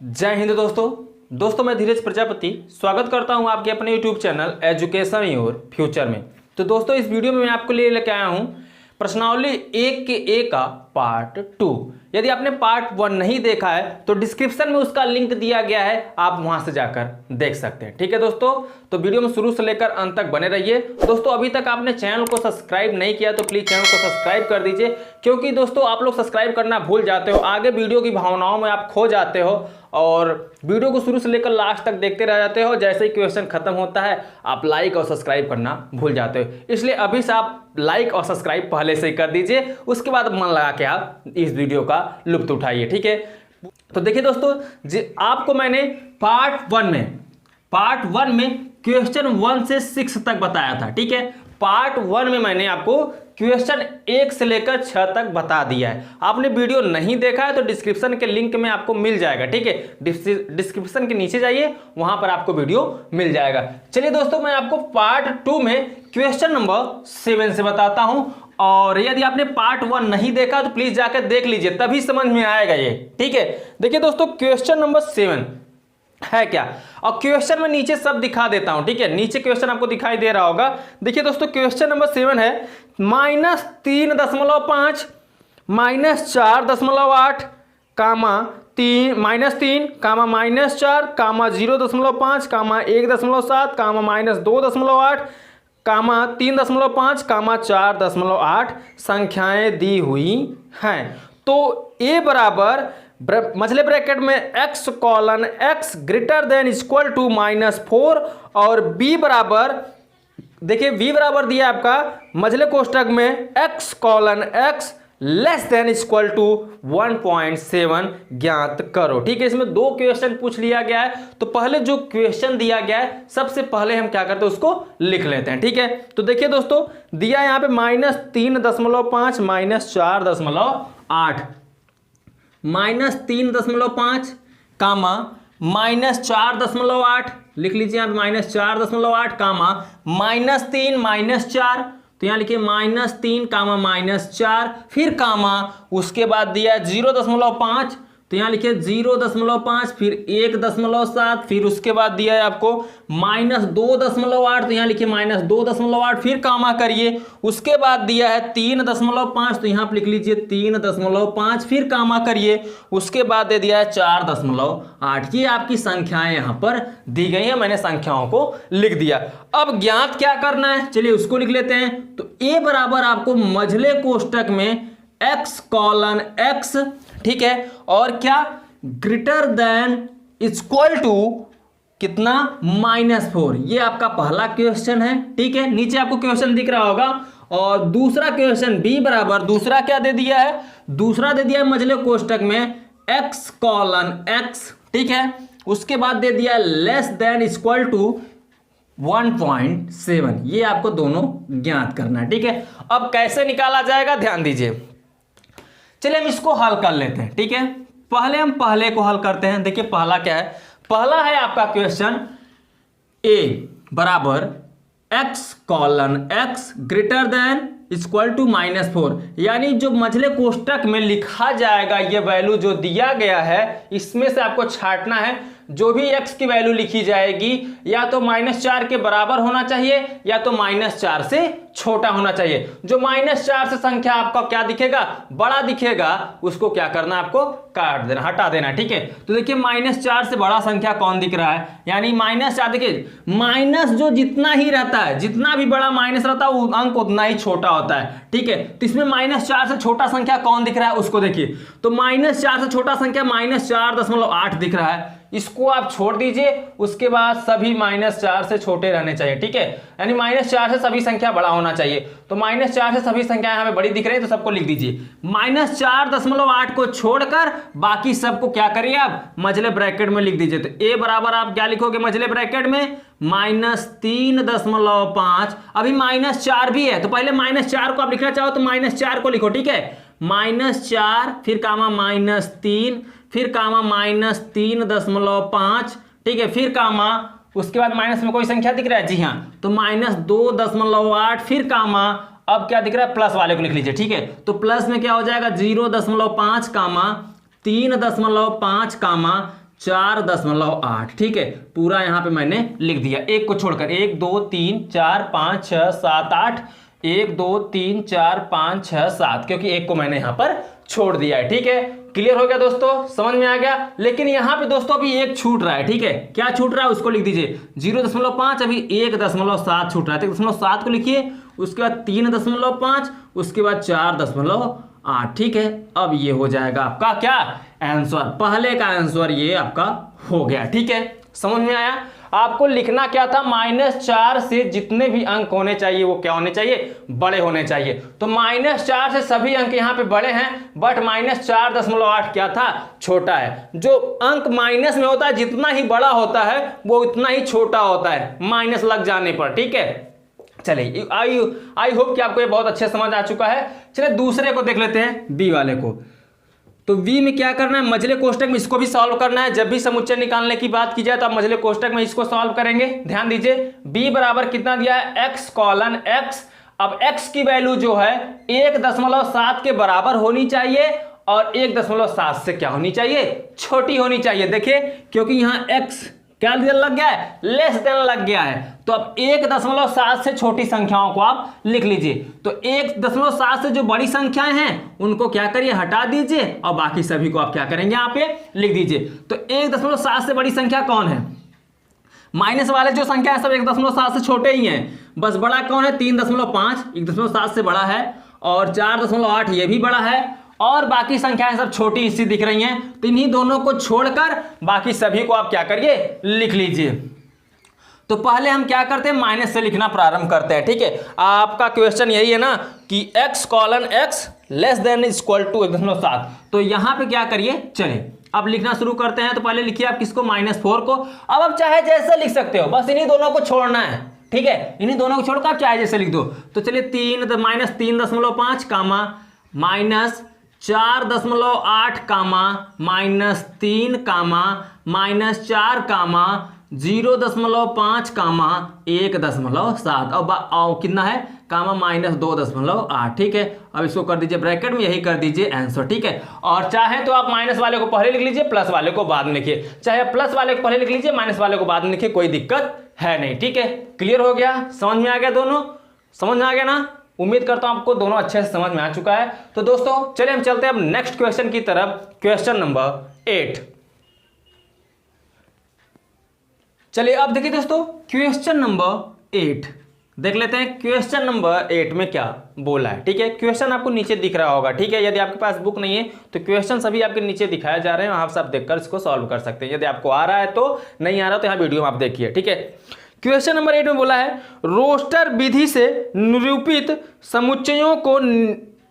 जय हिंद दोस्तों मैं धीरज प्रजापति स्वागत करता हूं आपके अपने YouTube channel education your future में। तो दोस्तों इस वीडियो में मैं आपके लिए लेके आया हूं प्रश्नावली 1 के ए का पार्ट 2। यदि आपने पार्ट 1 नहीं देखा है तो डिस्क्रिप्शन में उसका लिंक दिया गया है, आप वहां से जाकर देख सकते हैं। ठीक है दोस्तों, तो वीडियो में शुरू से लेकर अंत तक बने रहिए। दोस्तों अभी तक आपने चैनल को सब्सक्राइब नहीं किया तो प्लीज चैनल को सब्सक्राइब कर दीजिए, क्योंकि दोस्तों आप लोग सब्सक्राइब करना भूल जाते हो, आगे वीडियो की भावनाओं में आप खो जाते हो और वीडियो को शुरू से लेकर लास्ट तक देखते रह जाते हो। जैसे ही क्वेश्चन खत्म होता है आप लाइक और सब्सक्राइब करना भूल जाते हो, इसलिए अभी से आप लाइक और सब्सक्राइब पहले से ही कर दीजिए, उसके बाद मन लगा के आप इस वीडियो का लुत्फ उठाइए। ठीक है, तो देखिए दोस्तों आपको मैंने पार्ट 1 में क्वेश्चन 1 से 6 तक बताया था। ठीक है, पार्ट 1 में मैंने आपको क्वेश्चन 1 से लेकर 6 तक बता दिया है। आपने वीडियो नहीं देखा है तो डिस्क्रिप्शन के लिंक में आपको मिल जाएगा। ठीक है, डिस्क्रिप्शन के नीचे जाइए, वहां पर आपको वीडियो मिल जाएगा। चलिए दोस्तों मैं आपको पार्ट 2 में क्वेश्चन नंबर 7 से बताता हूं, और यदि आपने पार्ट 1 नहीं देखा तो प्लीज जाकर देख लीजिए, तभी समझ में आएगा ये। ठीक है, देखिए दोस्तों क्वेश्चन नंबर 7 है क्या, और क्वेश्चन में नीचे सब दिखा देता हूं। ठीक है, नीचे क्वेश्चन आपको दिखाई दे रहा होगा। देखिए दोस्तों क्वेश्चन नंबर 7 है -3.5 -4.8 कामा -3 कामा -4 कामा 0.5 कामा 1.7 कामा -2.8 कामा 3.5 कामा 4.8 संख्याएं दी हुई हैं। तो ए बराबर मझले ब्रैकेट में x colon x greater than equal to -4 और b बराबर, देखिए v बराबर दिया आपका मझले कोष्टक में x colon x less than equal to 1.7 ज्ञात करो। ठीक है, इसमें 2 क्वेश्चन पूछ लिया गया है, तो पहले जो क्वेश्चन दिया गया है सबसे पहले हम क्या करते हैं उसको लिख लेते हैं। ठीक है, तो देखिए दोस्तों दिया है यहाँ पे -3.5 -4.8 -3.5 कामा -4.8 लिख लीजिए यहाँ पे -4.8 कामा -3 -4, तो यहाँ लिखिए -3 कामा -4, फिर कामा उसके बाद दिया 0.5, तो यहाँ लिखिए 0.5, फिर 1.7, फिर उसके बाद दिया है आपको -2.8, तो यहाँ लिखिए -2.8, फिर कामा करिए, उसके बाद दिया है 3.5, तो यहाँ पर लिख लीजिए 3.5, फिर कामा करिए, उसके बाद दे दिया है 4.8। ये आपकी संख्याएं यहाँ पर दी गई है, मैंने संख्याओं को लिख दिया। अब ज्ञात क्या करना है, चलिए उसको लिख लेते हैं। तो ए बराबर आपको मझले कोष्टक में x कॉलन x, ठीक है, और क्या ग्रेटर देन इक्वल टू कितना -4, ये आपका पहला क्वेश्चन है। ठीक है, नीचे आपको क्वेश्चन दिख रहा होगा। और दूसरा क्वेश्चन b बराबर, दूसरा क्या दे दिया है, दूसरा दे दिया है मझले कोष्टक में x कॉलन x, ठीक है, उसके बाद दे दिया लेस देन इक्वल टू 1.7। ये आपको दोनों ज्ञात करना है। ठीक है, अब कैसे निकाला जाएगा ध्यान दीजिए। चलिए हम इसको हल कर लेते हैं। ठीक है, पहले हम पहले को हल करते हैं। देखिए पहला क्या है, पहला है आपका क्वेश्चन a बराबर x colon x greater than equal to -4, यानी जो मझले कोष्टक में लिखा जाएगा ये वैल्यू जो दिया गया है इसमें से आपको छांटना है। जो भी x की वैल्यू लिखी जाएगी या तो -4 के बराबर होना चाहिए या तो -4 से छोटा होना चाहिए। जो -4 से संख्या आपका क्या दिखेगा, बड़ा दिखेगा, उसको क्या करना है, आपको काट देना, हटा देना। ठीक है, तो देखिए -4 से बड़ा संख्या कौन दिख रहा है, यानी -4, देखिए माइनस जो जितना ही रहता है, जितना भी बड़ा माइनस रहता है वो अंक उतना ही छोटा होता है। ठीक है, तो इसमें -4 से छोटा संख्या कौन दिख रहा है उसको देखिए, तो -4 से छोटा संख्या -4.8 दिख रहा है, इसको आप छोड़ दीजिए। उसके बाद सभी -4 से छोटे रहने चाहिए। ठीक है, यानी -4 से सभी संख्या बड़ा होना चाहिए, तो -4 से सभी संख्या यहाँ पे बड़ी दिख रही है, तो सबको लिख दीजिए। -4.8 को छोड़कर बाकी सबको क्या करिए आप मझले ब्रैकेट में लिख दीजिए। तो a बराबर आप क्या लिखोगे मझले ब्रैकेट में -3.5, अभी -4 भी है, तो पहले -4 को आप लिखना चाहो तो -4 को लिखो। ठीक है, -4 फिर कामा -3 फिर कामा -3.5, ठीक है, फिर कामा उसके बाद माइनस में कोई संख्या दिख रहा है, जी हाँ, तो -2.8 फिर कामा, अब क्या दिख रहा है, प्लस वाले को लिख लीजिए। ठीक है, तो प्लस में क्या हो जाएगा 0.5 कामा 3.5 कामा 4.8। ठीक है, पूरा यहाँ पे मैंने लिख दिया, एक को छोड़कर। 1 2 3 4 5 6 7 8, 1 2 3 4 5 6 7, क्योंकि एक को मैंने यहाँ पर छोड़ दिया है। ठीक है, क्लियर हो गया दोस्तों, समझ में आ गया। लेकिन यहाँ पे दोस्तों अभी एक छूट रहा है। ठीक है, क्या छूट रहा है उसको लिख दीजिए, 0.5, अभी 1.7 छूट रहा है, तो 1.7 को लिखिए, उसके बाद 3.5, उसके बाद 4.8। ठीक है, अब ये हो जाएगा आपका क्या आंसर, पहले का आंसर ये आपका हो गया। ठीक है, समझ में आया। आपको लिखना क्या था, -4 से जितने भी अंक होने चाहिए वो क्या होने चाहिए, बड़े होने चाहिए। तो -4 से सभी अंक यहाँ पे बड़े हैं, बट -4.8 क्या था, छोटा है। जो अंक माइनस में होता है जितना ही बड़ा होता है वो उतना ही छोटा होता है माइनस लग जाने पर। ठीक है, चलिए आई होप कि आपको ये बहुत अच्छे समझ आ चुका है। चलिए दूसरे को देख लेते हैं, बी वाले को। तो वी में क्या करना है, मझले कोष्टक में इसको भी सॉल्व करना है। जब भी समुच्चय निकालने की बात की जाए तो आप मझले कोष्टक में इसको सॉल्व करेंगे। ध्यान दीजिए, b बराबर कितना दिया है, x कॉलन x। अब x की वैल्यू जो है 1.7 के बराबर होनी चाहिए और 1.7 से क्या होनी चाहिए, छोटी होनी चाहिए। देखिए, क्योंकि यहाँ x क्या लग गया है, लेस देन लग गया है, तो अब 1.7 से छोटी संख्याओं को आप लिख लीजिए। तो 1.7 से जो बड़ी संख्याएं हैं उनको क्या करिए, हटा दीजिए, और बाकी सभी को आप क्या करेंगे, यहाँ पे लिख दीजिए। तो 1.7 से बड़ी संख्या कौन है, माइनस वाले जो संख्या है सब 1.7 से छोटे ही हैं, बस बड़ा कौन है, 3.5 1.7 से बड़ा है, और 4.8 ये भी बड़ा है, और बाकी संख्याएं सब छोटी इसी दिख रही हैं। तो इन्हीं दोनों को छोड़कर बाकी सभी को आप क्या करिए, लिख लीजिए। तो पहले हम क्या करते हैं, माइनस से लिखना प्रारंभ करते हैं। ठीक है, आपका क्वेश्चन यही है ना कि x colon x less than equal to 1.7। तो यहां पे क्या करिए, चलिए अब लिखना शुरू करते हैं। तो पहले लिखिए आप किसको, -4 को। अब आप चाहे जैसे लिख सकते हो, बस इन्हीं दोनों को छोड़ना है। ठीक है, इन्हीं दोनों को छोड़कर आप चाहे जैसे लिख दो। तो चलिए 3.5 कामा -4.8 कामा -3 कामा -4 कामा 0.5 कामा 1.7, और कितना है, कामा -2.8। ठीक है, अब इसको कर दीजिए ब्रैकेट में, यही कर दीजिए आंसर। ठीक है, और चाहे तो आप माइनस वाले को पहले लिख लीजिए, प्लस वाले को बाद में लिखिए, चाहे प्लस वाले को पहले लिख लीजिए, माइनस वाले को बाद में लिखिए, कोई दिक्कत है नहीं। ठीक है, क्लियर हो गया, समझ में आ गया, दोनों समझ में आ गया ना। उम्मीद करता हूं आपको दोनों अच्छे से समझ में आ चुका है। तो दोस्तों चलिए हम चलते हैं अब नेक्स्ट क्वेश्चन की तरफ, क्वेश्चन नंबर 8। चलिए अब देखिए दोस्तों, क्वेश्चन नंबर 8 देख लेते हैं। क्वेश्चन नंबर 8 में क्या बोला है। ठीक है, क्वेश्चन आपको नीचे दिख रहा होगा। ठीक है, यदि आपके पास बुक नहीं है तो क्वेश्चन सभी आपके नीचे दिखाए जा रहे हैं, वहां से आप देखकर इसको सॉल्व कर सकते हैं। यदि आपको आ रहा है तो, नहीं आ रहा तो यहाँ वीडियो में आप देखिए। ठीक है, क्वेश्चन नंबर 8 में बोला है, रोस्टर विधि से निरूपित समुच्चयों को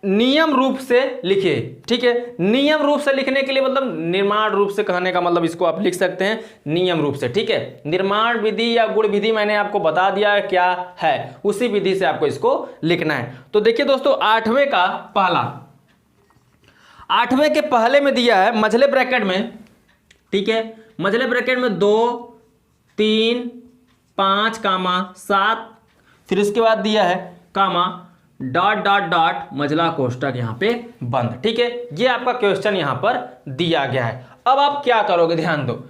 नियम रूप से लिखिए। ठीक है, नियम रूप से लिखने के लिए मतलब निर्माण रूप से कहने का मतलब इसको आप लिख सकते हैं नियम रूप से। ठीक है, निर्माण विधि या गुण विधि मैंने आपको बता दिया क्या है, उसी विधि से आपको इसको लिखना है। तो देखिए दोस्तों, 8वें का पहला, 8वें के पहले में दिया है मझले ब्रैकेट में। ठीक है, मझले ब्रैकेट में 2 3 5 कामा 7, फिर इसके बाद दिया है कामा डॉट डॉट डॉट मझला कोष्टक यहाँ पे बंद। ठीक है, ये आपका क्वेश्चन यहाँ पर दिया गया है। अब आप क्या करोगे, ध्यान दो,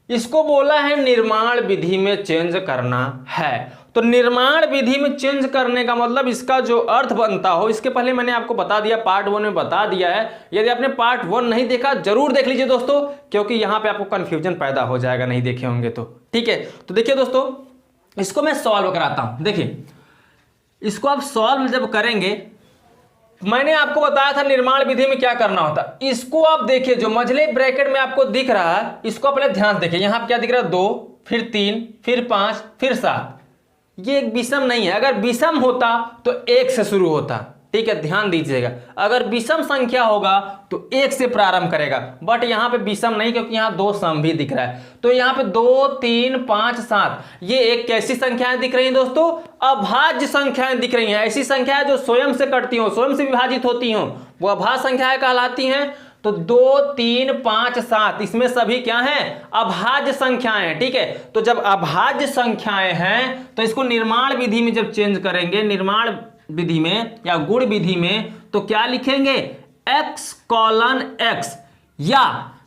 इसको बोला है निर्माण विधि में चेंज करना है। तो निर्माण विधि में चेंज करने का मतलब इसका जो अर्थ बनता हो, इसके पहले मैंने आपको बता दिया, पार्ट 1 में बता दिया है। यदि आपने पार्ट 1 नहीं देखा जरूर देख लीजिए दोस्तों, क्योंकि यहाँ पे आपको कंफ्यूजन पैदा हो जाएगा नहीं देखे होंगे तो। ठीक है, तो देखिए दोस्तों, इसको मैं सॉल्व कराता हूं। देखिए, इसको आप सॉल्व जब करेंगे, मैंने आपको बताया था निर्माण विधि में क्या करना होता। इसको आप देखिए, जो मझले ब्रैकेट में आपको दिख रहा है, इसको पहले ध्यान देखिए। यहां क्या दिख रहा है, 2 फिर 3 फिर 5 फिर 7। ये एक विषम नहीं है। अगर विषम होता तो 1 से शुरू होता। ठीक है, ध्यान दीजिएगा, अगर विषम संख्या होगा तो 1 से प्रारंभ करेगा, बट यहां पे विषम नहीं, क्योंकि यहां 2 सम भी दिख रहा है। तो यहां पे 2 3 5 7 ये एक कैसी संख्याएं दिख रही हैं दोस्तों, अभाज्य संख्याएं दिख रही हैं। ऐसी संख्याएं जो स्वयं से कटती हो, स्वयं से विभाजित होती हो, वो अभाज्य संख्याएं कहलाती हैं। तो 2 3 5 7 इसमें सभी क्या हैं, अभाज्य संख्याएं हैं। ठीक है, तो जब अभाज्य संख्याएं हैं तो इसको निर्माण विधि में जब चेंज करेंगे, निर्माण विधि में या गुण विधि में, तो क्या लिखेंगे, x कॉलन x। या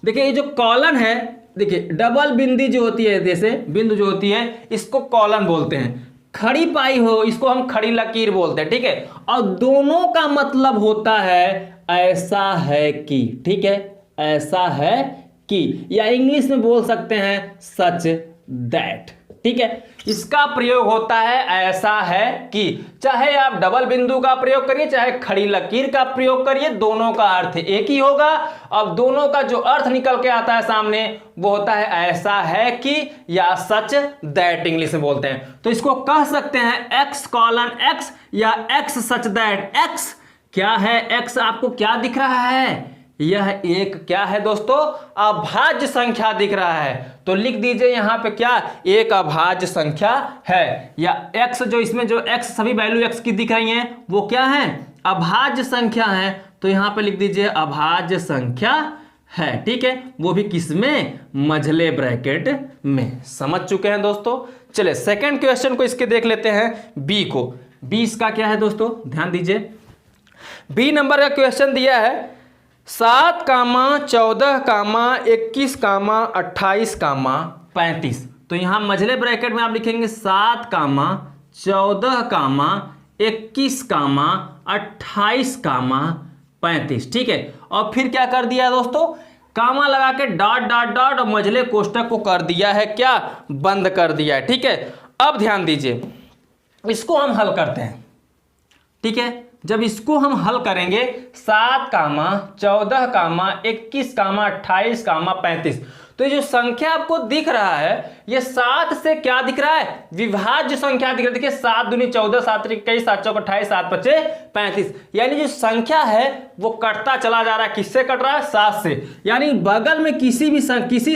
देखिए, ये जो कॉलन है देखिए डबल बिंदी जो होती है, जैसे बिंदु जो होती है इसको कॉलन बोलते हैं, खड़ी पाई हो इसको हम खड़ी लकीर बोलते हैं, ठीक है। और दोनों का मतलब होता है ऐसा है कि, ठीक है, ऐसा है कि, या इंग्लिश में बोल सकते हैं सच दैट, ठीक है। इसका प्रयोग होता है ऐसा है कि, चाहे आप डबल बिंदु का प्रयोग करिए चाहे खड़ी लकीर का प्रयोग करिए, दोनों का अर्थ एक ही होगा। अब दोनों का जो अर्थ निकल के आता है सामने वो होता है ऐसा है कि या सच दैट इंग्लिश में बोलते हैं। तो इसको कह सकते हैं एक्स कॉलन एक्स या एक्स सच दैट। एक्स क्या है? एक्स आपको क्या दिख रहा है? यह एक क्या है दोस्तों? अभाज्य संख्या दिख रहा है। तो लिख दीजिए यहां पे क्या, एक अभाज्य संख्या है। या x जो इसमें जो x सभी वैल्यू x की दिख रही हैं वो क्या है? अभाज्य संख्या है। तो यहां पे लिख दीजिए अभाज्य संख्या है, ठीक है। वो भी किसमें? मझले ब्रैकेट में। समझ चुके हैं दोस्तों। चलिए सेकेंड क्वेश्चन को इसके देख लेते हैं, बी को। बी इसका क्या है दोस्तों? ध्यान दीजिए, बी नंबर का क्वेश्चन दिया है 7, 14, 21, 28, 35। तो यहां मझले ब्रैकेट में आप लिखेंगे 7, 14, 21, 28, 35, ठीक है। और फिर क्या कर दिया दोस्तों? कामा लगा के डॉट डॉट डॉट और मझले कोष्टक को कर दिया है क्या? बंद कर दिया है, ठीक है। अब ध्यान दीजिए, इसको हम हल करते हैं, ठीक है। जब इसको हम हल करेंगे 7, 14, 21, 28, 35, तो ये जो संख्या आपको दिख रहा है ये 7 से क्या दिख रहा है? विभाज्य संख्या दिख रहा है। देखिए 7 दूनी 14, 7 21, 7 चौक 28, 7 पच्चे 35। यानी जो संख्या है वो कटता चला जा रहा है। किससे कट रहा है? 7 से। यानी बगल में किसी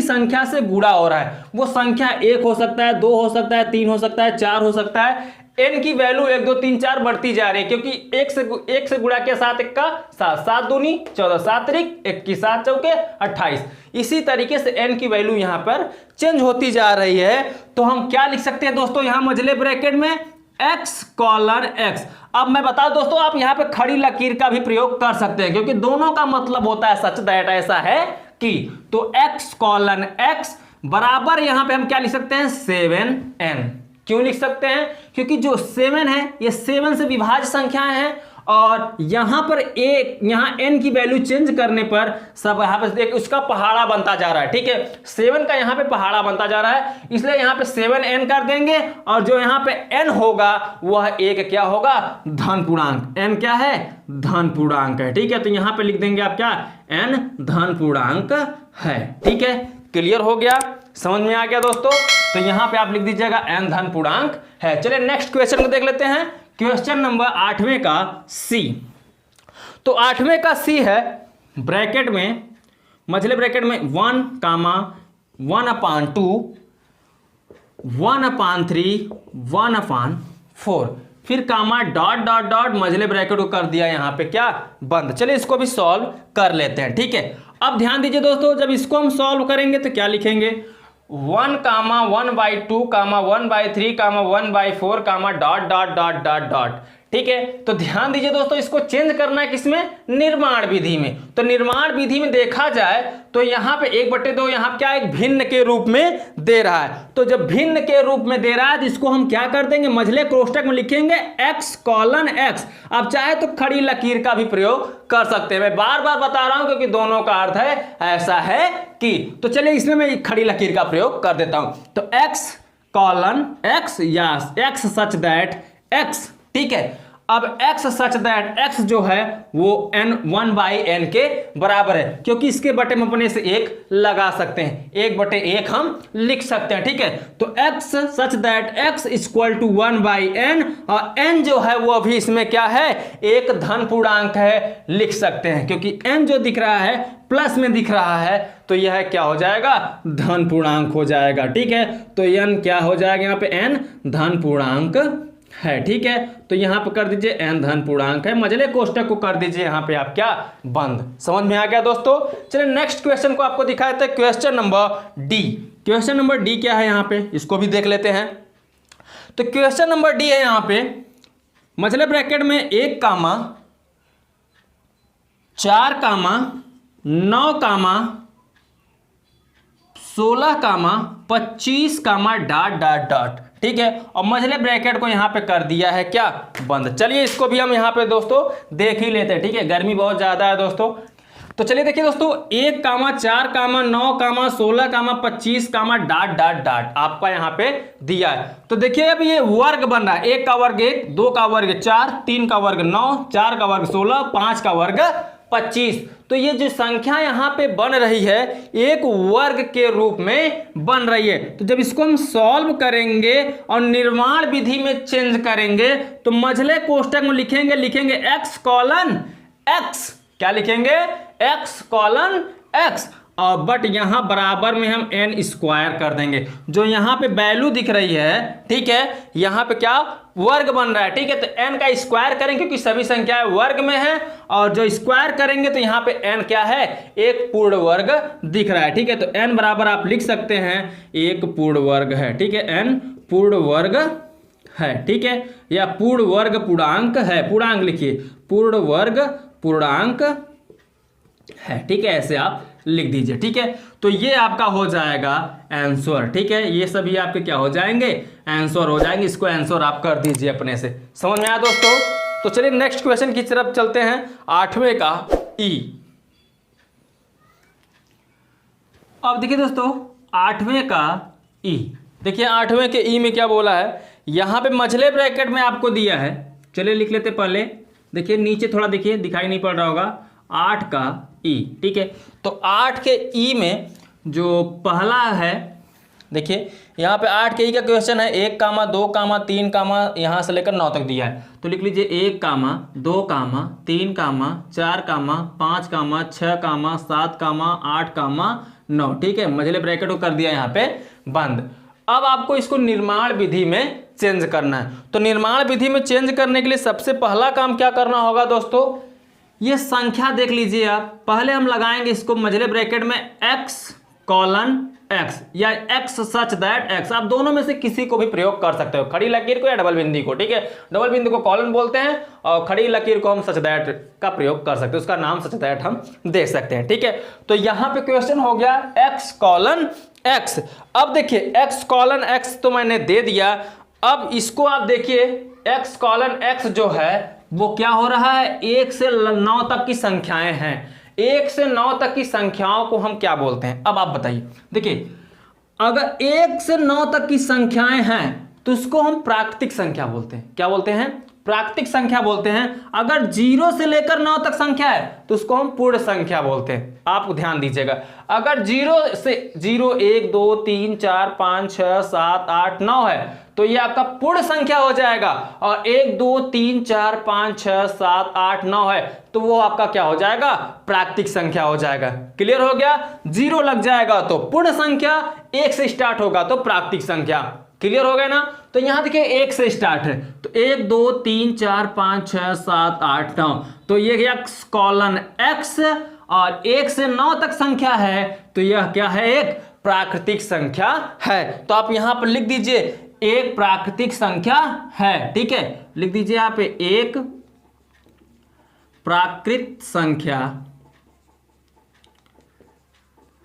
संख्या से गुणा हो रहा है। वो संख्या 1 हो सकता है, 2 हो सकता है, 3 हो सकता है, 4 हो सकता है। n की वैल्यू 1 2 3 4 बढ़ती जा रही है, क्योंकि 1 से गुणा किया 7 1 का 7, 7 दूनी 14, 7 त्रिक 21, 7 चौके 28। इसी तरीके से n की वैल्यू यहां पर चेंज होती जा रही है। तो हम क्या लिख सकते हैं दोस्तों यहां मझले ब्रैकेट में? x colon x। अब मैं बता दोस्तों, आप यहां पे खड़ी लकीर का भी प्रयोग कर सकते हैं, क्योंकि दोनों का मतलब होता है सच दैट, ऐसा है कि। तो x कॉलन x बराबर यहां पे हम क्या लिख सकते हैं? 7n। क्यों लिख सकते हैं? क्योंकि जो 7 है ये 7 से विभाज्य संख्याएं हैं, और यहां पर यहां n की वैल्यू चेंज करने पर सब यहां पर देख उसका पहाड़ा बनता जा रहा है, ठीक है। 7 का यहां पे पहाड़ा बनता जा रहा है, इसलिए यहां पे 7n कर देंगे, और जो यहां पे n होगा वह एक क्या होगा? धन पूर्णांक। n क्या है? धन पूर्णांक है, ठीक है। तो यहां पे लिख देंगे आप क्या? n धन पूर्णांक है, ठीक है। क्लियर हो गया? समझ में आ गया दोस्तों? तो यहां पे आप लिख दीजिएगा n धन पूर्णांक है। चलिए नेक्स्ट क्वेश्चन को देख लेते हैं। क्वेश्चन नंबर 8वें का सी। तो 8वें का सी है ब्रैकेट में, मझले ब्रैकेट में 1, 1/2, 1/3, 1/4, फिर कामा डॉट डॉट डॉट मझले ब्रैकेट को कर दिया यहां पे क्या? बंद। चलिए इसको भी सॉल्व कर लेते हैं, ठीक है। अब ध्यान दीजिए दोस्तों, जब इसको हम सॉल्व करेंगे तो क्या लिखेंगे? 1, 1/2, 1/3, 1/4, dot dot dot dot dot, ठीक है। तो ध्यान दीजिए दोस्तों, इसको चेंज करना है किसमें? निर्माण विधि में। तो निर्माण विधि में देखा जाए तो यहां पे 1/2 यहां क्या एक भिन्न के रूप में दे रहा है। तो जब भिन्न के रूप में दे रहा है तो इसको हम क्या कर देंगे? मझले कोष्टक में लिखेंगे x कॉलन x। अब चाहे तो खड़ी लकीर का भी प्रयोग कर सकते हैं, मैं बार बार बता रहा हूं क्योंकि दोनों का अर्थ है ऐसा है कि। तो चलिए इसमें मैं खड़ी लकीर का प्रयोग कर देता हूं। तो x कॉलन x या x सच दैट x, ठीक है। अब x सच दैट x जो है वो n 1/n के बराबर है, क्योंकि इसके बटे में अपने से 1 लगा सकते हैं, 1/1 हम लिख सकते हैं, ठीक है। तो x such that x equal to 1/n, और n जो है वो अभी इसमें क्या है? एक धन पूर्णांक है, लिख सकते हैं, क्योंकि n जो दिख रहा है प्लस में दिख रहा है, तो यह क्या हो जाएगा? धन पूर्णांक हो जाएगा, ठीक है। तो n क्या हो जाएगा? यहाँ पे n धन पूर्णांक है, ठीक है। तो यहां पर कर दीजिए n धन पूर्णांक है, मझले कोष्टक को कर दीजिए यहां पे आप क्या? बंद। समझ में आ गया दोस्तों? चलिए नेक्स्ट क्वेश्चन को आपको दिखाए थे, question number D. Question number D क्या है यहां पे? इसको भी देख लेते हैं। तो क्वेश्चन नंबर डी है यहां पे मझले ब्रैकेट में 1, 4, 9, 16 कामा 25 कामा डॉट डॉट डॉट, ठीक है, और मझले ब्रैकेट को यहाँ पे कर दिया है क्या, बंद। चलिए इसको भी हम यहाँ पे दोस्तों देख ही लेते हैं, ठीक है, गर्मी बहुत ज़्यादा है दोस्तों। तो चलिए देखिए दोस्तों, 1 कामा 4 कामा 9 कामा 16 कामा 25 कामा डॉट डॉट डॉट आपका यहाँ पे दिया है। तो देखिए अब ये वर्ग बन रहा है, 1 का वर्ग 1, 2 का वर्ग 4, 3 का वर्ग 9, 4 का वर्ग 16, 5 का वर्ग 25। तो ये जो संख्या यहाँ पे बन रही है एक वर्ग के रूप में बन रही है। तो जब इसको हम सॉल्व करेंगे और निर्माण विधि में चेंज करेंगे तो मझले कोष्टक में लिखेंगे x कॉलन x, क्या लिखेंगे, x कॉलन x, और बट यहां बराबर में हम n स्क्वायर कर देंगे। जो यहां पे वैल्यू दिख रही है, ठीक है, यहां पे क्या वर्ग बन रहा है, ठीक है, तो n का स्क्वायर करेंगे क्योंकि सभी संख्याएं वर्ग में है, और जो स्क्वायर करेंगे तो यहां पे n क्या है, एक पूर्ण वर्ग दिख रहा है, ठीक है। तो n बराबर आप लिख सकते हैं एक पूर्ण वर्ग है, ठीक है, n पूर्ण वर्ग है, ठीक है, या पूर्ण वर्ग पूर्णांक है, पूर्णांक लिखिए, पूर्ण वर्ग पूर्णांक है, ठीक है, ऐसे आप लिख दीजिए, ठीक है। तो ये आपका हो जाएगा आंसर, ठीक है, ये सभी आपके क्या हो जाएंगे, आंसर हो जाएंगे। इसको आंसर आप कर दीजिए अपने से, समझ में आया दोस्तों। तो चलिए नेक्स्ट क्वेश्चन की तरफ चलते हैं, 8वें का ई। अब देखिए दोस्तों 8वें का ई, देखिए 8वें के ई में क्या बोला है, यहाँ पे मझले ब्रैकेट में आपको दिया है, चलिए लिख लेते पहले, देखिए नीचे थोड़ा देखिए दिखाई नहीं पड़ रहा होगा, 8 का ई, ठीक है। तो 8 के ई में जो पहला है, देखिए यहाँ पे 8 के ई का क्वेश्चन है, 1 कामा 2 कामा 3 कामा यहाँ से लेकर 9 तक दिया है। तो लिख लीजिए 1 कामा 2 कामा 3 कामा 4 कामा 5 कामा 6 कामा 7 कामा 8 कामा 9, ठीक है, मझले ब्रैकेट को कर दिया यहाँ पे बंद। अब आपको इसको निर्माण विधि में चेंज करना है। तो निर्माण विधि में चेंज करने के लिए सबसे पहला काम क्या करना होगा दोस्तों, ये संख्या देख लीजिए आप, पहले हम लगाएंगे इसको मझले ब्रैकेट में x कॉलन x या x सच दैट x, आप दोनों में से किसी को भी प्रयोग कर सकते हो, खड़ी लकीर को या डबल बिंदी को, ठीक है, डबल बिंदी को कॉलन बोलते हैं और खड़ी लकीर को हम सच दैट का प्रयोग कर सकते हैं, उसका नाम सच दैट हम दे सकते हैं, ठीक है। तो यहाँ पे क्वेश्चन हो गया x कॉलन x। अब देखिए x कॉलन x तो मैंने दे दिया, अब इसको आप देखिए x कॉलन x जो है वो क्या हो रहा है, 1 से 9 तक की संख्याएं हैं, 1 से 9 तक की संख्याओं को हम क्या बोलते हैं। अब आप बताइए, देखिए अगर 1 से 9 तक की संख्याएं हैं तो उसको हम प्राकृतिक संख्या बोलते हैं, क्या बोलते हैं, प्राकृतिक संख्या बोलते हैं। अगर 0 से लेकर 9 तक संख्या है तो उसको हम पूर्ण संख्या बोलते हैं। आप ध्यान दीजिएगा, अगर 0 से 0 1 2 3 4 5 6 7 8 9 है तो ये आपका पूर्ण संख्या हो जाएगा, और 1 2 3 4 5 6 7 8 9 है तो वो आपका क्या हो जाएगा, प्राकृतिक संख्या हो जाएगा। क्लियर हो गया, 0 लग जाएगा तो पूर्ण संख्या, 1 से स्टार्ट होगा तो प्राकृतिक संख्या। क्लियर हो गया ना। तो यहां देखिए 1 से स्टार्ट है तो 1 2 3 4 5 6 7 8 9, तो ये x कॉलन x, और 1 से 9 तक संख्या है तो यह क्या है, एक प्राकृतिक संख्या है। तो आप यहां पर लिख दीजिए एक प्राकृतिक संख्या है, ठीक है, लिख दीजिए यहां पे एक प्राकृत संख्या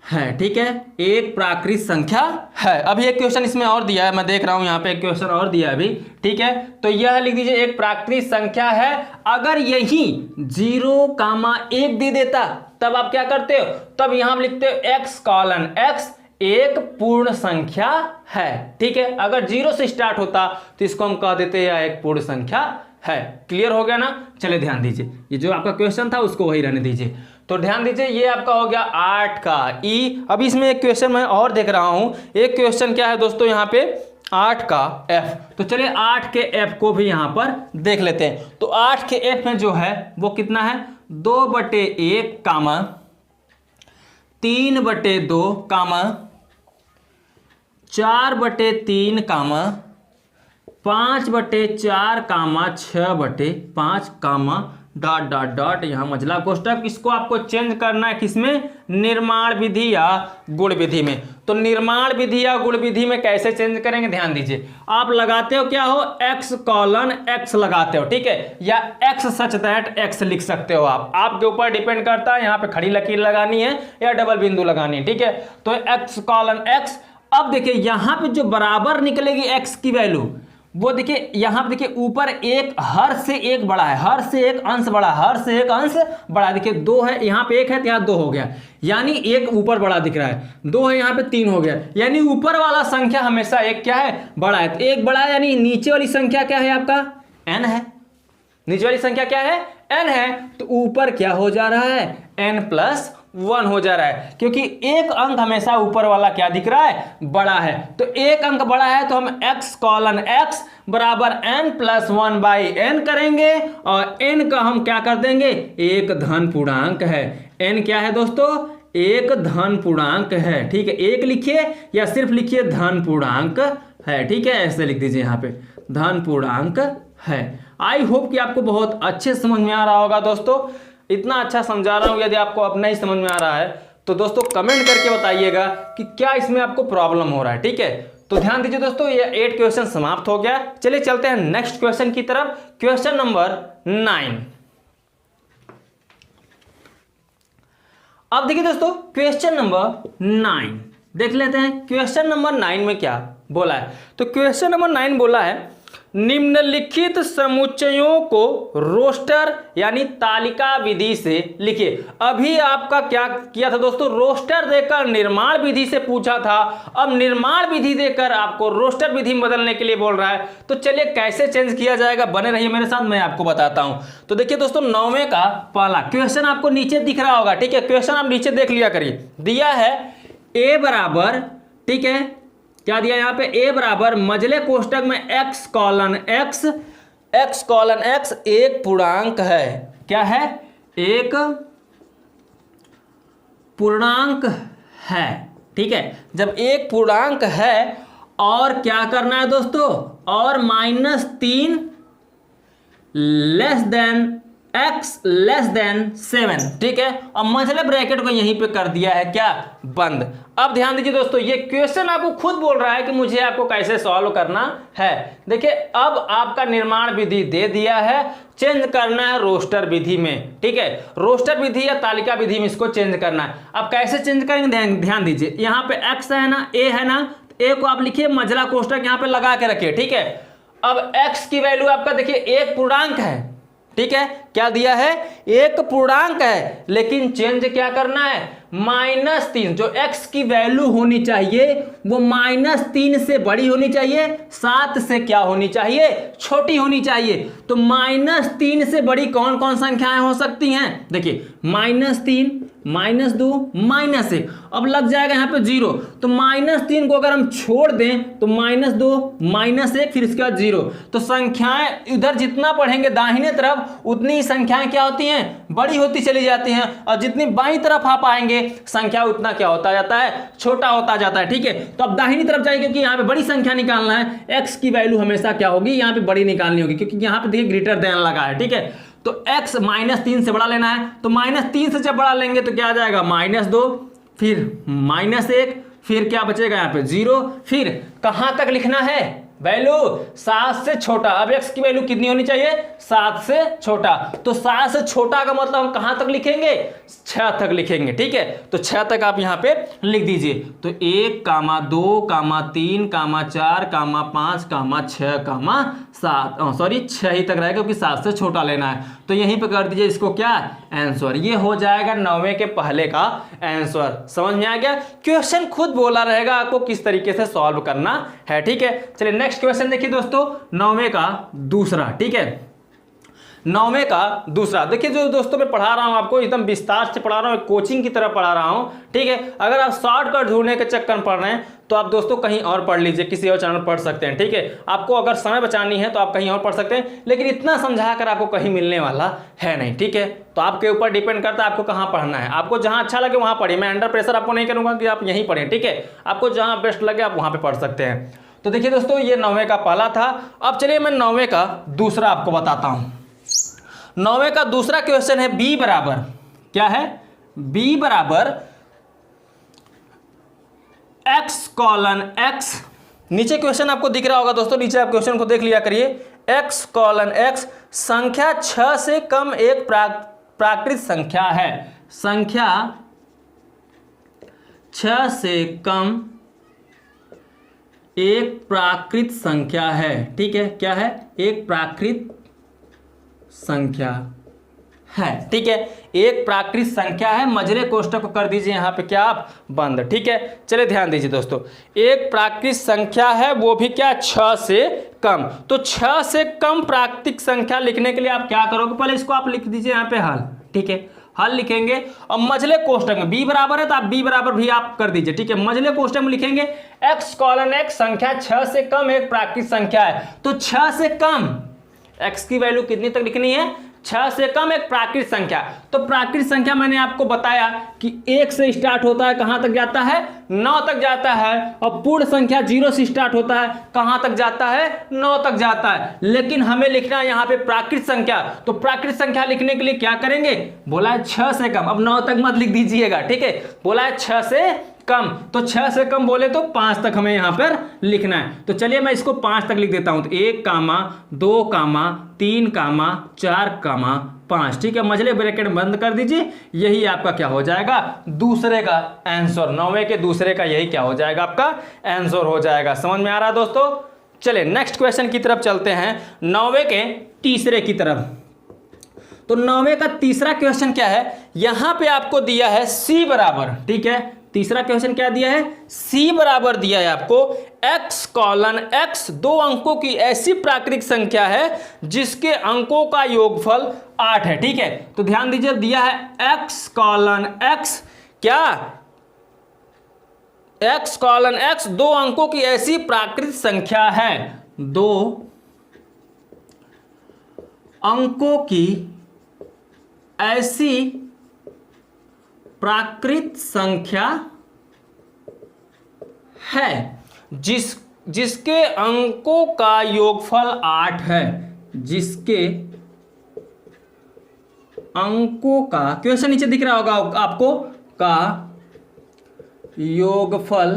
है, ठीक है, एक प्राकृत संख्या है। अभी एक क्वेश्चन इसमें और दिया है, मैं देख रहा हूं यहां पे एक क्वेश्चन और दिया है अभी, ठीक है, तो यह लिख दीजिए एक प्राकृत संख्या है। अगर यही 0,1 दे देता तब आप क्या करते हो, तब यहां हम लिखते हो x कॉलन x एक पूर्ण संख्या है, ठीक है। अगर 0 से स्टार्ट होता तो इसको हम कह देते हैं एक पूर्ण संख्या है। क्लियर हो गया ना। चलिए ध्यान दीजिए, ये जो आपका क्वेश्चन था उसको वही रहने दीजिए। तो ध्यान दीजिए ये आपका हो गया 8 का ई। अभी इसमें एक क्वेश्चन मैं और देख रहा हूं, एक क्वेश्चन क्या है दोस्तों यहाँ पे 8 का एफ। तो चलिए 8 के एफ को भी यहाँ पर देख लेते हैं। तो 8 के एफ में जो है वो कितना है, 2/1 कामा 3/2 कामा 4/3 कामा 5/4 कामा 6/5 कामा डॉट डॉट डॉट यहाँ मंझला कोष्टक। इसको आपको चेंज करना है किसमें, निर्माण विधि या गुण विधि में। तो निर्माण विधि या गुण विधि में कैसे चेंज करेंगे, ध्यान दीजिए। आप लगाते हो क्या हो, x कॉलन x लगाते हो, ठीक है, या x सच दैट x लिख सकते हो आप, आपके ऊपर डिपेंड करता है। यहाँ पे खड़ी लकीर लगानी है या डबल बिंदु लगानी है, ठीक है। तो x कॉलन x। अब देखिए यहाँ पे जो बराबर निकलेगी x की वैल्यू, वो देखिए यहाँ पे देखिए ऊपर एक हर से एक बड़ा है, हर से एक अंश बड़ा, हर से एक अंश बड़ा। देखिए 2 है, यहाँ पे 1 है तो यहाँ 2 हो गया, यानी एक ऊपर बड़ा दिख रहा है। 2 है यहाँ पे 3 हो गया, यानी ऊपर वाला संख्या हमेशा एक क्या है, बड़ा है। तो एक बड़ा है, यानी नीचे वाली संख्या क्या है आपका, n है। नीचे वाली संख्या क्या है, n है। तो ऊपर क्या हो जा रहा है, n+1 हो जा रहा है, क्योंकि एक अंक हमेशा ऊपर वाला क्या दिख रहा है, बड़ा है। तो एक अंक बड़ा है तो हम x कॉलन x बराबर n+1/n करेंगे, और n का हम क्या कर देंगे, एक धन पूर्णांक है। n क्या है दोस्तों, एक धन पूर्णांक है, ठीक है। एक लिखिए या सिर्फ लिखिए धन पूर्णांक है, ठीक है, ऐसे लिख दीजिए यहाँ पे धन पूर्णांक है। आई होप कि आपको बहुत अच्छे समझ में आ रहा होगा दोस्तों। इतना अच्छा समझा रहा हूं, यदि आपको अब नहीं समझ में आ रहा है तो दोस्तों कमेंट करके बताइएगा कि क्या इसमें आपको प्रॉब्लम हो रहा है, ठीक है। तो ध्यान दीजिए दोस्तों, ये 8 क्वेश्चन समाप्त हो गया। चलिए चलते हैं नेक्स्ट क्वेश्चन की तरफ, क्वेश्चन नंबर 9। अब देखिए दोस्तों क्वेश्चन नंबर 9 देख लेते हैं। क्वेश्चन नंबर 9 में क्या बोला है, तो क्वेश्चन नंबर 9 बोला है निम्नलिखित समुच्चयों को रोस्टर यानी तालिका विधि से लिखिए। अभी आपका क्या किया था दोस्तों, रोस्टर देकर निर्माण विधि से पूछा था, अब निर्माण विधि देकर आपको रोस्टर विधि में बदलने के लिए बोल रहा है। तो चलिए कैसे चेंज किया जाएगा, बने रहिए मेरे साथ, मैं आपको बताता हूं। तो देखिए दोस्तों 9वें का पहला क्वेश्चन आपको नीचे दिख रहा होगा, ठीक है। क्वेश्चन आप नीचे देख लिया करिए। दिया है a बराबर, ठीक है, क्या दिया यहाँ पे, a बराबर मझले कोष्टक में x कॉलन x एक पूर्णांक है। क्या है, एक पूर्णांक है, ठीक है। जब एक पूर्णांक है और क्या करना है दोस्तों, और -3 less than x less then 7, ठीक है। और मझले ब्रैकेट को यहीं पे कर दिया है क्या, बंद। अब ध्यान दीजिए दोस्तों, ये क्वेश्चन आपको खुद बोल रहा है कि मुझे आपको कैसे सॉल्व करना है। देखिए अब आपका निर्माण विधि दे दिया है, चेंज करना है रोस्टर विधि में, ठीक है। रोस्टर विधि या तालिका विधि में इसको चेंज करना है। अब कैसे चेंज करेंगे, ध्यान दीजिए। यहाँ पे x है ना, a है ना, a को आप लिखिए मझला कोष्टक यहाँ पे लगा के रखिए, ठीक है। अब x की वैल्यू आपका देखिए एक पूर्णांक है, ठीक है। क्या दिया है, एक पूर्णांक है, लेकिन चेंज क्या करना है, -3। जो x की वैल्यू होनी चाहिए वो -3 से बड़ी होनी चाहिए, 7 से क्या होनी चाहिए, छोटी होनी चाहिए। तो -3 से बड़ी कौन कौन संख्याएं हो सकती हैं, देखिए -3, -2, -1। अब लग जाएगा यहाँ पे 0। तो -3 को अगर हम छोड़ दें तो -2, -1, फिर इसके बाद 0। तो संख्याएं इधर जितना पढ़ेंगे दाहिने तरफ उतनी संख्याएं क्या होती हैं, बड़ी होती चली जाती हैं, और जितनी बाईं तरफ आप आएंगे संख्या उतना क्या होता जाता है, छोटा होता जाता है, ठीक है। तो अब दाहिनी तरफ जाइए, क्योंकि यहाँ पे बड़ी संख्या निकालना है, x की वैल्यू हमेशा क्या होगी, यहाँ पे बड़ी निकालनी होगी, क्योंकि यहाँ पे देखिए ग्रेटर देन लगा है, ठीक है। तो x -3 से बड़ा लेना है, तो -3 से जब बड़ा लेंगे तो क्या आ जाएगा, -2, फिर -1, फिर क्या बचेगा यहाँ पे 0, फिर कहाँ तक लिखना है वैल्यू, 7 से छोटा। अब x की वैल्यू कितनी होनी चाहिए, 7 से छोटा। तो 7 से छोटा का मतलब हम कहाँ तक लिखेंगे, 6 तक लिखेंगे, ठीक है। तो 6 तक आप यहाँ पे लिख दीजिए। तो 1, 2, 3, 4, 5, 6, 7, सॉरी 6 ही तक रहेगा, क्योंकि 7 से छोटा लेना है। तो यहीं पे कर दीजिए इसको क्या, आंसर। ये हो जाएगा 9वें के पहले का आंसर। समझ में आ गया, क्वेश्चन खुद बोला रहेगा आपको किस तरीके से सॉल्व करना है, ठीक है। चलिए नेक्स्ट क्वेश्चन देखिए दोस्तों, 9वें का दूसरा, ठीक है। 9वें का दूसरा देखिए, जो दोस्तों मैं पढ़ा रहा हूं आपको एकदम विस्तार से पढ़ा रहा हूं, कोचिंग की तरह पढ़ा रहा हूं, ठीक है। अगर आप शॉर्टकट ढूंढने के चक्कर में पढ़ रहे हैं तो आप दोस्तों कहीं और पढ़ लीजिए, किसी और चैनल पढ़ सकते हैं, ठीक है। आपको अगर समय बचानी है तो आप कहीं और पढ़ सकते हैं, लेकिन इतना समझा कर आपको कहीं मिलने वाला है नहीं, ठीक है। तो आपके ऊपर डिपेंड करता है आपको कहाँ पढ़ना है। आपको जहाँ अच्छा लगे वहाँ पढ़िए, मैं अंडर प्रेशर आपको नहीं करूँगा कि आप यहीं पढ़ें, ठीक है। आपको जहाँ बेस्ट लगे आप वहाँ पर पढ़ सकते हैं। तो देखिए दोस्तों, ये 9वें का पहला था। अब चलिए मैं 9वें का दूसरा आपको बताता हूँ। 9वें का दूसरा क्वेश्चन है b बराबर, क्या है, b बराबर x कॉलन x, नीचे क्वेश्चन आपको दिख रहा होगा दोस्तों, नीचे आप क्वेश्चन को देख लिया करिए। x कॉलन x संख्या 6 से कम एक प्राकृत संख्या है, संख्या 6 से कम एक प्राकृत संख्या है, ठीक है, क्या है, एक प्राकृत संख्या है, ठीक है, एक प्राकृत संख्या है। मझले कोष्ठक को कर दीजिए यहाँ पे क्या आप, बंद, ठीक है। चलिए ध्यान दीजिए दोस्तों, एक प्राकृत संख्या है, वो भी क्या, 6 से कम। तो 6 से कम प्राकृतिक संख्या लिखने के लिए आप क्या करोगे, पहले इसको आप लिख दीजिए यहाँ पे हल, ठीक है, हल लिखेंगे और मझले कोष्ठक में b बराबर है तो आप b बराबर भी आप कर दीजिए, ठीक है। मझले कोष्ठक में लिखेंगे x कॉलन x संख्या 6 से कम एक प्राकृतिक संख्या है, तो 6 से कम x की वैल्यू कितनी तक लिखनी है, 6 से कम एक प्राकृत संख्या। तो प्राकृत संख्या मैंने आपको बताया कि 1 से स्टार्ट होता है, कहां तक जाता है, 9 तक जाता है, और पूर्ण संख्या 0 से स्टार्ट होता है, कहां तक जाता है, 9 तक जाता है। लेकिन हमें लिखना है यहाँ पे प्राकृत संख्या, तो प्राकृत संख्या लिखने के लिए क्या करेंगे, बोला है 6 से कम, अब 9 तक मत लिख दीजिएगा, ठीक है, बोला है 6 से कम, तो 6 से कम बोले तो 5 तक हमें यहां पर लिखना है। तो चलिए मैं इसको 5 तक लिख देता हूं, तो 1 कामा 2 कामा 3 कामा 4 कामा 5, ठीक है, मझले ब्रैकेट बंद कर दीजिए। यही आपका क्या हो जाएगा, दूसरे का आंसर, 9वें के दूसरे का यही क्या हो जाएगा, आपका आंसर हो जाएगा। समझ में आ रहा है दोस्तों। चलिए नेक्स्ट क्वेश्चन की तरफ चलते हैं, 9वें के तीसरे की तरफ। तो 9वें का तीसरा क्वेश्चन क्या है, यहां पे आपको दिया है c बराबर, ठीक है, तीसरा क्वेश्चन क्या दिया है, c बराबर दिया है आपको x कॉलन x 2 अंकों की ऐसी प्राकृतिक संख्या है जिसके अंकों का योगफल 8 है, ठीक है। तो ध्यान दीजिए, दिया है x कॉलन x, क्या, x कॉलन x 2 अंकों की ऐसी प्राकृतिक संख्या है, 2 अंकों की ऐसी प्राकृत संख्या है जिसके अंकों का योगफल 8 है, जिसके अंकों का, क्वेश्चन नीचे दिख रहा होगा आपको, का योगफल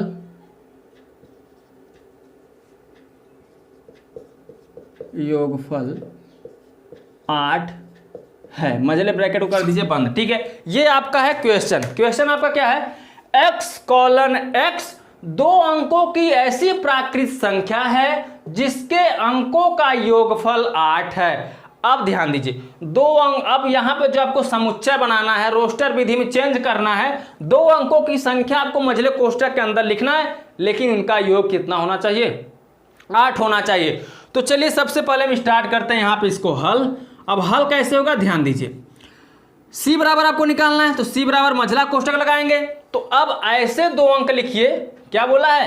8 है, मझले ब्रैकेट को कर दीजिए बंद, ठीक है। ये आपका है क्वेश्चन, क्वेश्चन आपका क्या है, x कॉलन x 2 अंकों की ऐसी प्राकृत संख्या है जिसके अंकों का योगफल 8 है। अब ध्यान दीजिए, 2 अंक, अब यहां पे जो आपको समुच्चय बनाना है, रोस्टर विधि में चेंज करना है, 2 अंकों की संख्या आपको मझले कोष्ठक के अंदर लिखना है, लेकिन इनका योग कितना होना चाहिए, 8 होना चाहिए। तो चलिए सबसे पहले हम स्टार्ट करते हैं यहां पे इसको हल। अब हल कैसे होगा, ध्यान दीजिए, c बराबर आपको निकालना है, तो c बराबर मझला कोष्ठक लगाएंगे। तो अब ऐसे 2 अंक लिखिए, क्या बोला है,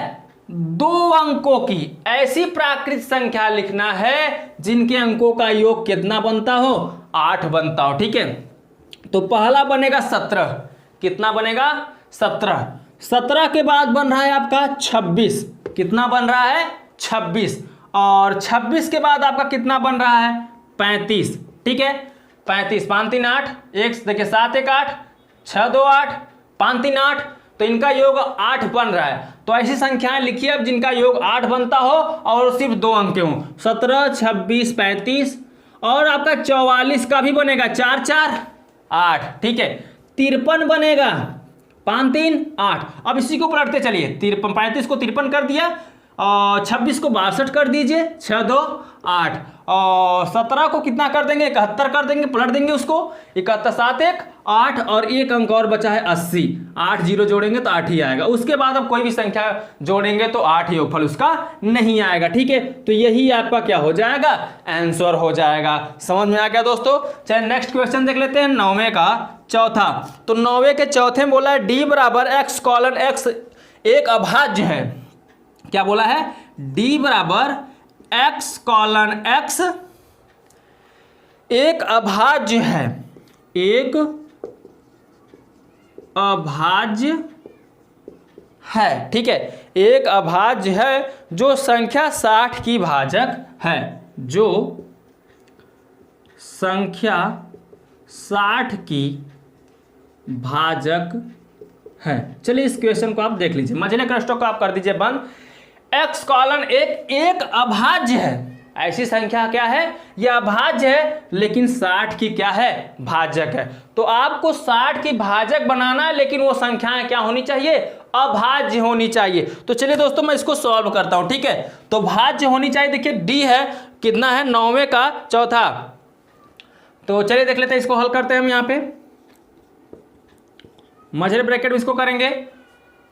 2 अंकों की ऐसी प्राकृत संख्या लिखना है जिनके अंकों का योग कितना बनता हो, 8 बनता हो, ठीक है। तो पहला बनेगा 17, कितना बनेगा, 17, 17 के बाद बन रहा है आपका 26, कितना बन रहा है, 26, और 26 के बाद आपका कितना बन रहा है, 35, ठीक है, 35, 5 3 8, 1 देखिए 7 1 8, 6 2 8, 5 3 8, तो इनका योग 8 बन रहा है। तो ऐसी संख्याएं लिखिए अब जिनका योग 8 बनता हो और सिर्फ 2 अंक के हों, 17 26 35, और आपका 44 का भी बनेगा, 4 4 8, ठीक है, 53 बनेगा, 5 3 8। अब इसी को पलटते चलिए, 35 को 53 कर दिया, और 26 को 62 कर दीजिए, 6 2 8, और 17 को कितना कर देंगे, 71 कर देंगे, पलट देंगे उसको, 71 7 1 8, और एक अंक और बचा है 80, 8 0 जोड़ेंगे तो 8 ही आएगा। उसके बाद अब कोई भी संख्या जोड़ेंगे तो 8 ही योगफल उसका नहीं आएगा, ठीक है। तो यही आपका क्या हो जाएगा, आंसर हो जाएगा। समझ में आ गया दोस्तों। चलिए नेक्स्ट क्वेश्चन देख लेते हैं, 9वें का चौथा। तो 9वें के चौथे में बोला है d बराबर x कॉलन x एक अभाज्य है, क्या बोला है, d बराबर x कॉलन x एक अभाज्य है, एक अभाज्य है, ठीक है, एक अभाज्य है जो संख्या 60 की भाजक है, जो संख्या 60 की भाजक है। चलिए इस क्वेश्चन को आप देख लीजिए, मझले कृष्टों को आप कर दीजिए बंद। x कॉलन एक अभाज्य है। ऐसी संख्या क्या है, यह अभाज्य है, लेकिन 60 की क्या है, भाजक है। तो आपको 60 की भाजक बनाना है, लेकिन वो संख्याएं क्या होनी चाहिए, अभाज्य होनी चाहिए। तो चलिए दोस्तों मैं इसको सॉल्व करता हूं, ठीक है। तो भाज्य होनी चाहिए, देखिए d है, कितना है, 9वें का चौथा। तो चलिए देख लेते हैं, इसको हल करते हैं हम। यहाँ पे मझले ब्रैकेट में इसको करेंगे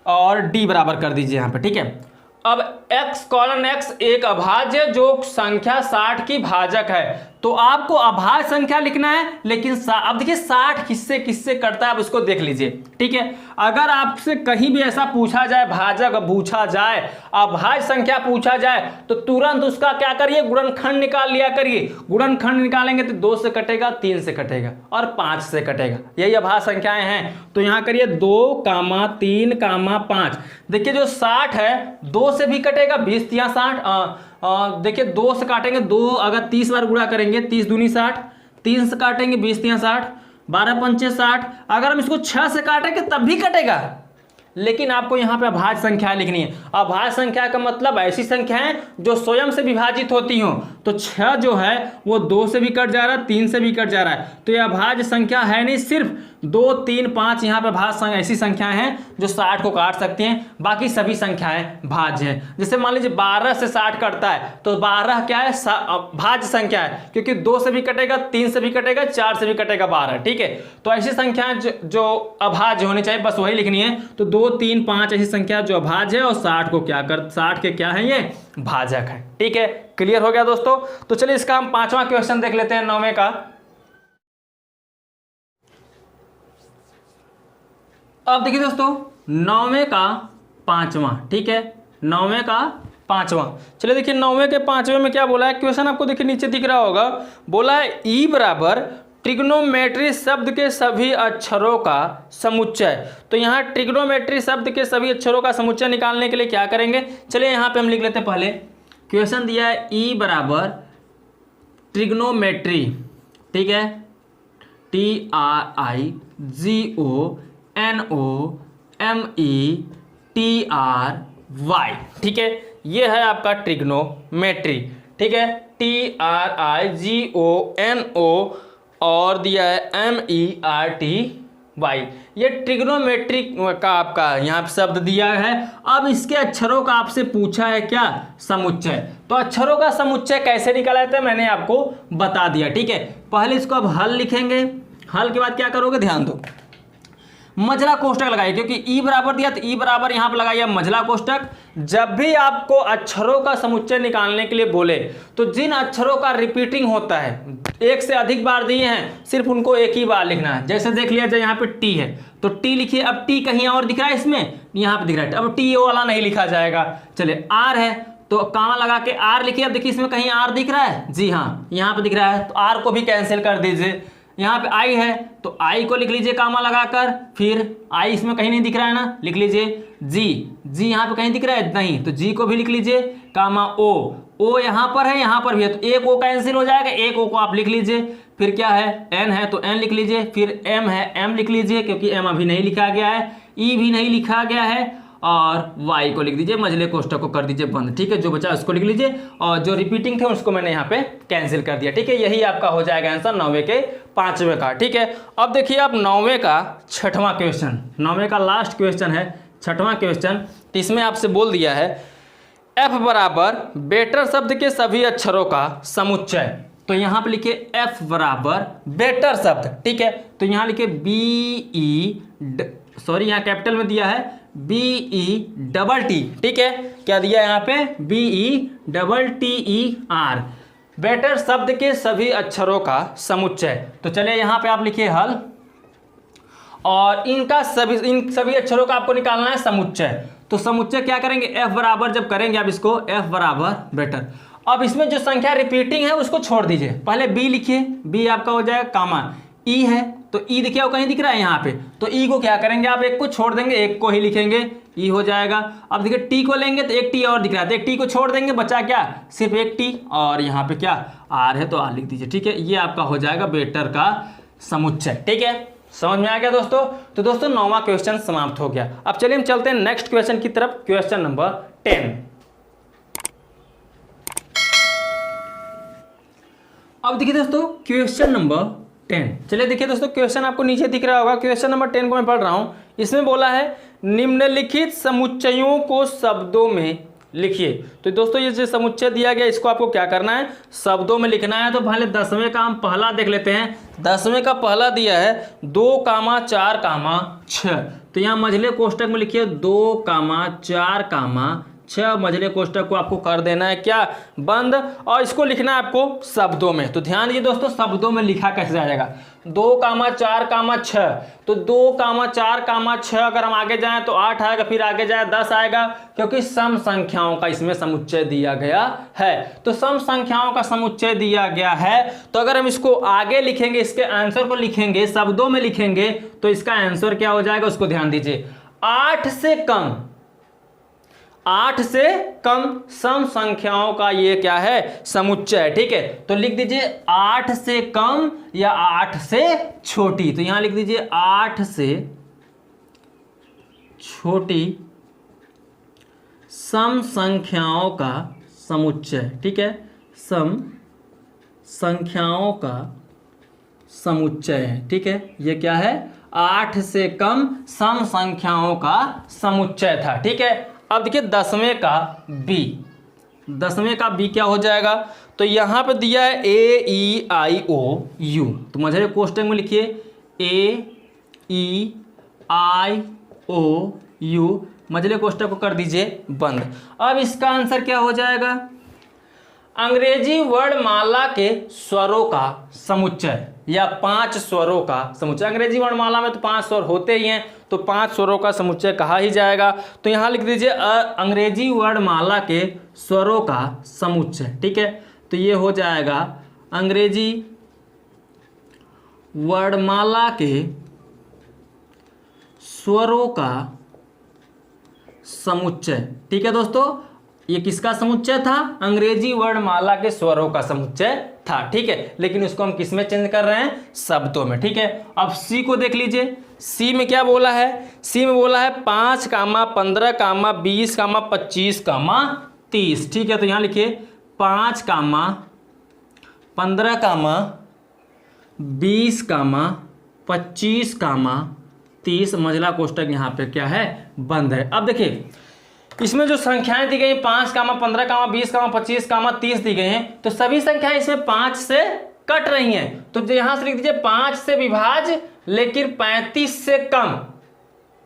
और d बराबर कर दीजिए यहाँ पे, ठीक है। अब x कॉलन x एक अभाज्य जो संख्या 60 की भाजक है। तो आपको अभाज्य संख्या लिखना है, लेकिन अब देखिए 60 किससे किससे कटता है, आप इसको देख लीजिए, ठीक है। अगर आपसे कहीं भी ऐसा पूछा जाए, भाजक पूछा जाए, अभाज्य संख्या पूछा जाए, तो तुरंत उसका क्या करिए, गुणनखंड निकाल लिया करिए। गुणनखंड निकालेंगे तो 2 से कटेगा, 3 से कटेगा और 5 से कटेगा। यही अभाज्य संख्याएं हैं। तो यहाँ करिए 2, 3, 5। देखिए जो 60 है 2 से भी कटेगा, 20 या 60। देखिए 2 से काटेंगे, 2 अगर 30 बार गुणा करेंगे, 30 दूनी 60, 3 से काटेंगे 20 या 60, 12 पंचे 60। अगर हम इसको 6 से काटेंगे तब भी कटेगा, लेकिन आपको यहाँ पे अभाज्य संख्या लिखनी है। अभाज्य संख्या का मतलब ऐसी संख्याएं जो स्वयं से विभाजित होती हों। तो 6 जो है वो 2 से भी कट जा रहा है, 3 से भी कट जा रहा है। तो ये अभाज्य संख्या है नहीं, सिर्फ 2, 3, 5 यहाँ पे भाज्य ऐसी संख्याएं हैं जो 60 को काट सकती हैं, बाकी सभी संख्याएं भाज्य हैं। जैसे मान लीजिए 12 से 60 कटता है, तो 12 क्या है, भाज्य संख्या है, क्योंकि 2 से भी कटेगा, 3 से भी कटेगा, 4 से भी कटेगा 12, ठीक है। तो ऐसी संख्याएं जो अभाज्य होनी चाहिए, बस वही लिखनी है। तो 2, 3, 5 ऐसी संख्या जो अभाज्य है, और 60 को क्या कर, 60 के क्या है, ये भाजक है, ठीक है। क्लियर हो गया दोस्तों। तो चलिए इसका हम 5वां क्वेश्चन देख लेते हैं, 9वें का। अब देखिए दोस्तों 9वें का 5वां, ठीक है, 9वें का 5वां। चलिए देखिए 9वें के 5वें में क्या बोला है, क्वेश्चन आपको देखिए नीचे दिख रहा होगा। बोला है ई बराबर ट्रिग्नोमेट्री शब्द के सभी अक्षरों का समुच्चय। तो यहाँ ट्रिग्नोमेट्री शब्द के सभी अक्षरों का समुच्चय निकालने के लिए क्या करेंगे, चलिए यहाँ पे हम लिख लेते हैं। पहले क्वेश्चन दिया है ई बराबर ट्रिग्नोमेट्री, ठीक है, TRIGNOMETRY, ठीक है। ये है आपका ट्रिग्नोमेट्री, ठीक है, TRIGONO और दिया है MERTY। ये ट्रिग्नोमेट्री का आपका यहाँ शब्द दिया है। अब इसके अक्षरों का आपसे पूछा है क्या, समुच्चय। तो अक्षरों का समुच्चय कैसे निकाला जाता है मैंने आपको बता दिया, ठीक है। पहले इसको अब हल लिखेंगे, हल के बाद क्या करोगे, ध्यान दो, मझला कोष्टक लगाइए, क्योंकि ई बराबर दिया तो ई बराबर यहाँ पर लगाइए मझला कोष्टक। जब भी आपको अक्षरों का समुच्चय निकालने के लिए बोले, तो जिन अक्षरों का रिपीटिंग होता है, एक से अधिक बार दिए हैं, सिर्फ उनको एक ही बार लिखना है। जैसे देख लिया जाए यहाँ पे टी है, तो टी लिखिए। अब टी कहीं और दिख रहा है, इसमें यहाँ पे दिख रहा है, अब टी ओ वाला नहीं लिखा जाएगा। चलिए आर है, तो कामा लगा के आर लिखिए। अब देखिए इसमें कहीं आर दिख रहा है, जी हाँ यहाँ पे दिख रहा है, तो आर को भी कैंसिल कर दीजिए। यहाँ पे आई है, तो आई को लिख लीजिए कामा लगाकर। फिर आई इसमें कहीं नहीं दिख रहा है ना, लिख लीजिए जी। जी यहाँ पे कहीं दिख रहा है, नहीं, तो जी को भी लिख लीजिए। कामा ओ, ओ यहाँ पर है, यहाँ पर भी है, तो एक ओ कैंसिल हो जाएगा, एक ओ को आप लिख लीजिए। फिर क्या है, एन है, तो एन लिख लीजिए। फिर एम है, एम लिख लीजिए, क्योंकि एम अभी नहीं लिखा गया है। ई भी नहीं लिखा गया है, और वाई को लिख दीजिए, मझले कोष्टक को कर दीजिए बंद, ठीक है। जो बचा उसको लिख लीजिए, और जो रिपीटिंग थे उसको मैंने यहाँ पे कैंसिल कर दिया, ठीक है। यही आपका हो जाएगा आंसर 9वें के 5वें का, ठीक है। अब देखिए आप 9वें का 6वां क्वेश्चन, 9वें का लास्ट क्वेश्चन है, 6वां क्वेश्चन। तो इसमें आपसे बोल दिया है एफ बराबर बेटर शब्द के सभी अक्षरों का समुच्चय। तो यहाँ पे लिखिए एफ बराबर बेटर शब्द, ठीक है। तो यहाँ लिखिए यहाँ कैपिटल में दिया है BETT, ठीक है। क्या दिया है यहाँ पे, BETTER, बेटर शब्द के सभी अक्षरों का समुच्चय। तो चलिए यहाँ पे आप लिखिए हल, और इन सभी अक्षरों का आपको निकालना है समुच्चय। तो समुच्चय क्या करेंगे, एफ बराबर जब करेंगे आप इसको, एफ बराबर बेटर। अब इसमें जो संख्या रिपीटिंग है उसको छोड़ दीजिए, पहले बी लिखिए, बी आपका हो जाएगा कामा। ई है, तो ई देखिए वो कहीं दिख रहा है यहाँ पे, तो ई को क्या करेंगे आप, एक को छोड़ देंगे, एक को ही लिखेंगे, ई हो जाएगा। अब देखिए टी को लेंगे तो एक टी और दिख रहा है, तो एक टी को छोड़ देंगे, बचा क्या, सिर्फ एक टी, और यहाँ पे क्या आर है तो आर लिख दीजिए। ठीक है, ये आपका हो जाएगा वेक्टर का समुच्चय। ठीक है, समझ में आ गया दोस्तों। तो दोस्तों 9वां क्वेश्चन समाप्त हो गया। अब चलिए हम चलते हैं नेक्स्ट क्वेश्चन की तरफ, क्वेश्चन नंबर 10। अब देखिए दोस्तों क्वेश्चन नंबर 10। चलिए देखिए दोस्तों, क्वेश्चन आपको नीचे दिख रहा होगा, क्वेश्चन नंबर 10 को मैं पढ़ रहा हूं। इसमें बोला है निम्नलिखित समुच्चयों को शब्दों में लिखिए। तो दोस्तों ये जो समुच्चय दिया गया इसको आपको क्या करना है, शब्दों में लिखना है। तो पहले 10वें का हम पहला देख लेते हैं। 10वें का पहला दिया है 2, 4, 6। तो यहाँ मझले कोष्टक में लिखिए 2, 4, 6 मझले कोष्टक को आपको कर देना है क्या, बंद, और इसको लिखना है आपको शब्दों में। तो ध्यान दीजिए दोस्तों, शब्दों में लिखा कैसे जाएगा, 2, 4, 6। तो 2, 4, 6 अगर हम आगे जाएं तो 8 आएगा, फिर आगे जाए 10 आएगा, क्योंकि सम संख्याओं का इसमें समुच्चय दिया गया है। तो सम संख्याओं का समुच्चय दिया गया है, तो अगर हम इसको आगे लिखेंगे, इसके आंसर को लिखेंगे, शब्दों में लिखेंगे, तो इसका आंसर क्या हो जाएगा, उसको ध्यान दीजिए। 8 से कम, 8 से कम सम संख्याओं का ये क्या है, समुच्चय। ठीक है, तो लिख दीजिए 8 से कम या 8 से छोटी। तो यहां लिख दीजिए 8 से छोटी सम संख्याओं का समुच्चय। ठीक है, सम संख्याओं का समुच्चय है। ठीक है, ये क्या है, 8 से कम सम संख्याओं का समुच्चय था। ठीक है, अब देखिए 10वें का बी, 10वें का बी क्या हो जाएगा, तो यहां पे दिया है AEIOU। तो मझले कोष्टक में लिखिए AEIOU, मझले कोष्टक को कर दीजिए बंद। अब इसका आंसर क्या हो जाएगा, अंग्रेजी वर्णमाला के स्वरों का समुच्चय या 5 स्वरों का समुच्चय। अंग्रेजी वर्णमाला में तो 5 स्वर होते ही हैं, तो 5 स्वरों का समुच्चय कहा ही जाएगा। तो यहां लिख दीजिए अंग्रेजी वर्णमाला के स्वरों का समुच्चय। ठीक है, तो ये हो जाएगा अंग्रेजी वर्णमाला के स्वरों का समुच्चय। ठीक है दोस्तों, ये किसका समुच्चय था, अंग्रेजी वर्णमाला के स्वरों का समुच्चय था। ठीक है, लेकिन उसको हम किस में चेंज कर रहे हैं, शब्दों में। ठीक है, अब सी को देख लीजिए, सी में क्या बोला है, सी में बोला है 5, 15, 20, 25, 30। ठीक है, तो यहां लिखिए 5, 15, 20, 25, 30 मझला कोष्टक यहाँ पे क्या है, बंद है। अब देखिए इसमें जो संख्याएं दी गई 5, 15, 20, 25, 30 दी गई हैं, तो सभी संख्याएं इसमें 5 से कट रही हैं। तो यहां से लिख दीजिए 5 से विभाज्य लेकिन 35 से कम,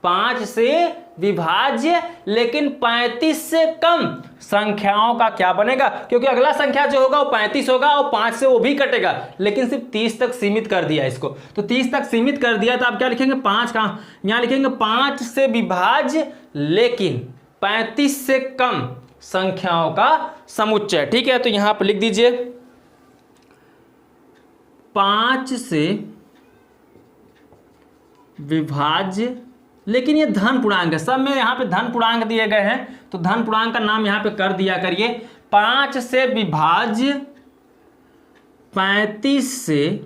5 से विभाज्य लेकिन 35 से कम संख्याओं का क्या बनेगा, क्योंकि अगला संख्या जो होगा वो 35 होगा और 5 से वो भी कटेगा, लेकिन सिर्फ 30 तक सीमित कर दिया इसको। तो 30 तक सीमित कर दिया, तो आप क्या लिखेंगे, 5 का यहां लिखेंगे 5 से विभाज्य लेकिन 35 से कम संख्याओं का समुच्चय। ठीक है, तो यहां पर लिख दीजिए 5 से विभाज्य, लेकिन ये धन पूर्णांक है, सब में यहां पे धन पूर्णांक दिए गए हैं, तो धन पूर्णांक का नाम यहां पे कर दिया करिए। 5 से विभाज्य 35 से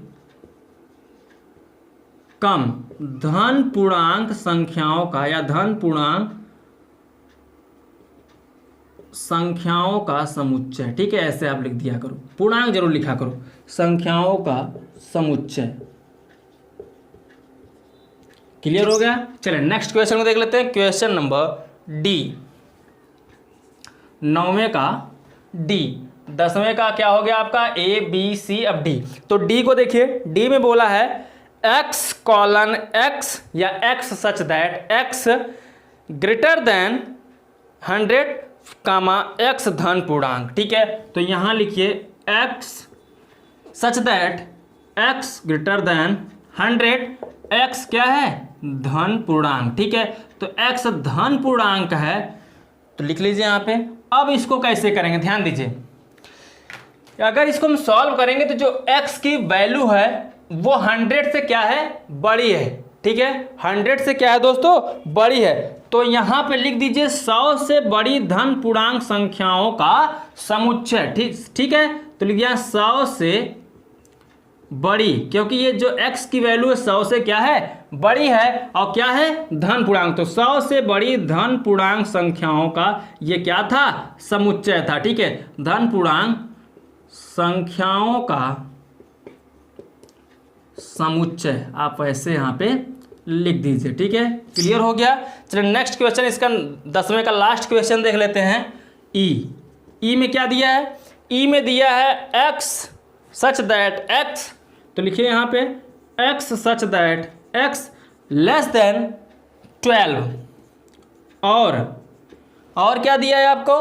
कम धन पूर्णांक संख्याओं का या धन पूर्णांक संख्याओं का समुच्चय। ठीक है, ऐसे आप लिख दिया करो, पूर्णांक जरूर लिखा करो, संख्याओं का समुच्चय। क्लियर हो गया। चलिए नेक्स्ट क्वेश्चन को देख लेते हैं, क्वेश्चन नंबर डी, 9वें का डी, 10वें का क्या हो गया आपका ABC, अब डी। तो डी को देखिए, डी में बोला है x:x या x such that x greater then 100, x धन पूर्णांक। ठीक है, तो यहां लिखिए x such that x greater then 100, x क्या है, धन पूर्णांक। ठीक है, तो x धन पूर्णांक है, तो लिख लीजिए यहां पे। अब इसको कैसे करेंगे, ध्यान दीजिए, अगर इसको हम सॉल्व करेंगे तो जो x की वैल्यू है वो 100 से क्या है, बड़ी है। ठीक है, 100 से क्या है दोस्तों, बड़ी है। तो यहां पे लिख दीजिए 100 से बड़ी धन पूर्णांक संख्याओं का समुच्चय। ठीक है, तो लिख दिया 100 से बड़ी, क्योंकि ये जो x की वैल्यू है 100 से क्या है, बड़ी है, और क्या है, धन पूर्णांक। तो 100 से बड़ी धन पूर्णांक संख्याओं का ये क्या था, समुच्चय था। ठीक है, धन पूर्णांक संख्याओं का समुच्चय आप ऐसे यहाँ पे लिख दीजिए। ठीक है, क्लियर हो गया। चलिए नेक्स्ट क्वेश्चन, इसका 10वें का लास्ट क्वेश्चन देख लेते हैं। ई में क्या दिया है, ई में दिया है x सच दैट x, तो लिखिए यहाँ पे x such that x less then 12, और क्या दिया है आपको,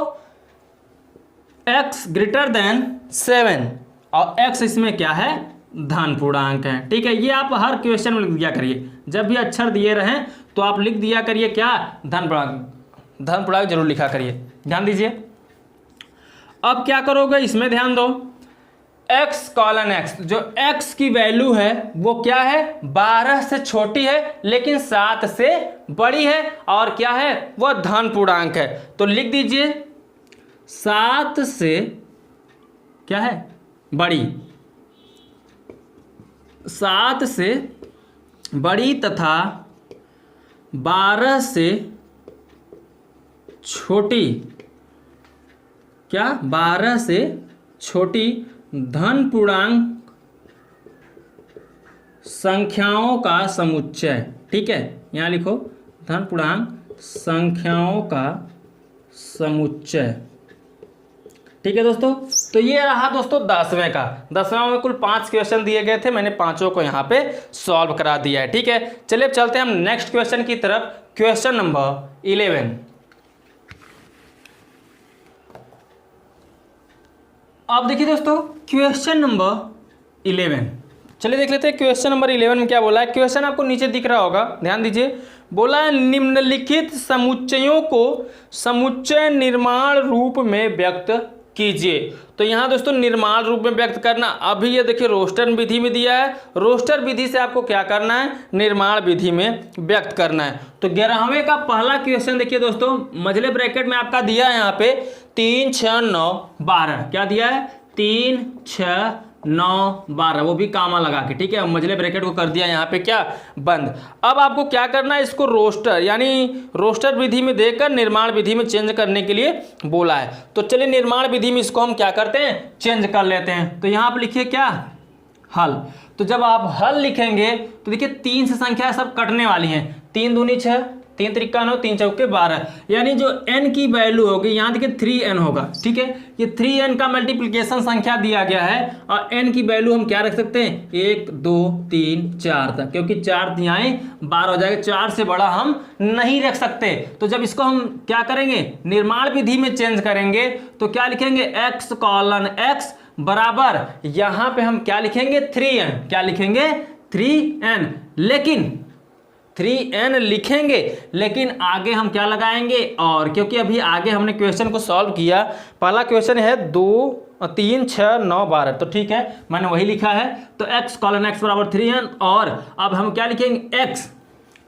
x ग्रेटर देन 7, और x इसमें क्या है, धन पूर्णांक है। ठीक है, ये आप हर क्वेश्चन में लिख दिया करिए, जब भी अक्षर दिए रहें तो आप लिख दिया करिए क्या, धन पूर्णांक जरूर लिखा करिए, ध्यान दीजिए। अब क्या करोगे, इसमें ध्यान दो, x कॉलन x, जो x की वैल्यू है वो क्या है, 12 से छोटी है लेकिन 7 से बड़ी है, और क्या है, वह धन पूर्णांक है। तो लिख दीजिए 7 से क्या है, बड़ी, 7 से बड़ी तथा 12 से छोटी, क्या, 12 से छोटी धन पूर्णांक संख्याओं का समुच्चय। ठीक है, यहाँ लिखो धन पूर्णांक संख्याओं का समुच्चय। ठीक है दोस्तों, तो ये रहा दोस्तों 10वें का। 10वें में कुल 5 क्वेश्चन दिए गए थे, मैंने पांचों को यहाँ पे सॉल्व करा दिया है। ठीक है, चलिए अब चलते हैं हम नेक्स्ट क्वेश्चन की तरफ। Question number 11। अब देखिए दोस्तों क्वेश्चन नंबर 11, चलिए देख लेते हैं क्वेश्चन नंबर 11 में क्या बोला है। क्वेश्चन आपको नीचे दिख रहा होगा, ध्यान दीजिए। बोला है निम्नलिखित समुच्चयों को समुच्चय निर्माण रूप में व्यक्त कीजिए। तो यहाँ दोस्तों निर्माण रूप में व्यक्त करना, अभी ये देखिए रोस्टर विधि में दिया है, रोस्टर विधि से आपको क्या करना है, निर्माण विधि में व्यक्त करना है। तो 11वें का पहला क्वेश्चन देखिए दोस्तों, मझले ब्रैकेट में आपका दिया है यहाँ पे 3 6 9 12, क्या दिया है, 3 6 9 12, वो भी कामा लगा के। ठीक है, मझले ब्रैकेट को कर दिया यहाँ पे क्या, बंद। अब आपको क्या करना है, इसको रोस्टर यानी रोस्टर विधि में देकर निर्माण विधि में चेंज करने के लिए बोला है। तो चलिए निर्माण विधि में इसको हम क्या करते हैं, चेंज कर लेते हैं। तो यहाँ पे लिखिए क्या, हल। तो जब आप हल लिखेंगे तो देखिए 3 से संख्या सब कटने वाली हैं, 3 दूनी 6, 3 त्रिका 9, 3 चौके 12, यानी जो n की वैल्यू होगी यहाँ देखिए 3n होगा। ठीक है, ये 3n का मल्टीप्लिकेशन संख्या दिया गया है, और n की वैल्यू हम क्या रख सकते हैं, 1 2 3 4 तक, क्योंकि 4 तिहाई 12 हो जाएगा, 4 से बड़ा हम नहीं रख सकते। तो जब इसको हम क्या करेंगे, निर्माण विधि में चेंज करेंगे, तो क्या लिखेंगे, x कॉलन x बराबर, यहाँ पे हम क्या लिखेंगे, 3n, क्या लिखेंगे, 3n, लेकिन 3n लिखेंगे, लेकिन आगे हम क्या लगाएंगे, और, क्योंकि अभी आगे हमने क्वेश्चन को सॉल्व किया। पहला क्वेश्चन है 2 3 6 9 12, तो ठीक है मैंने वही लिखा है। तो x कॉलन x बराबर 3n, और अब हम क्या लिखेंगे,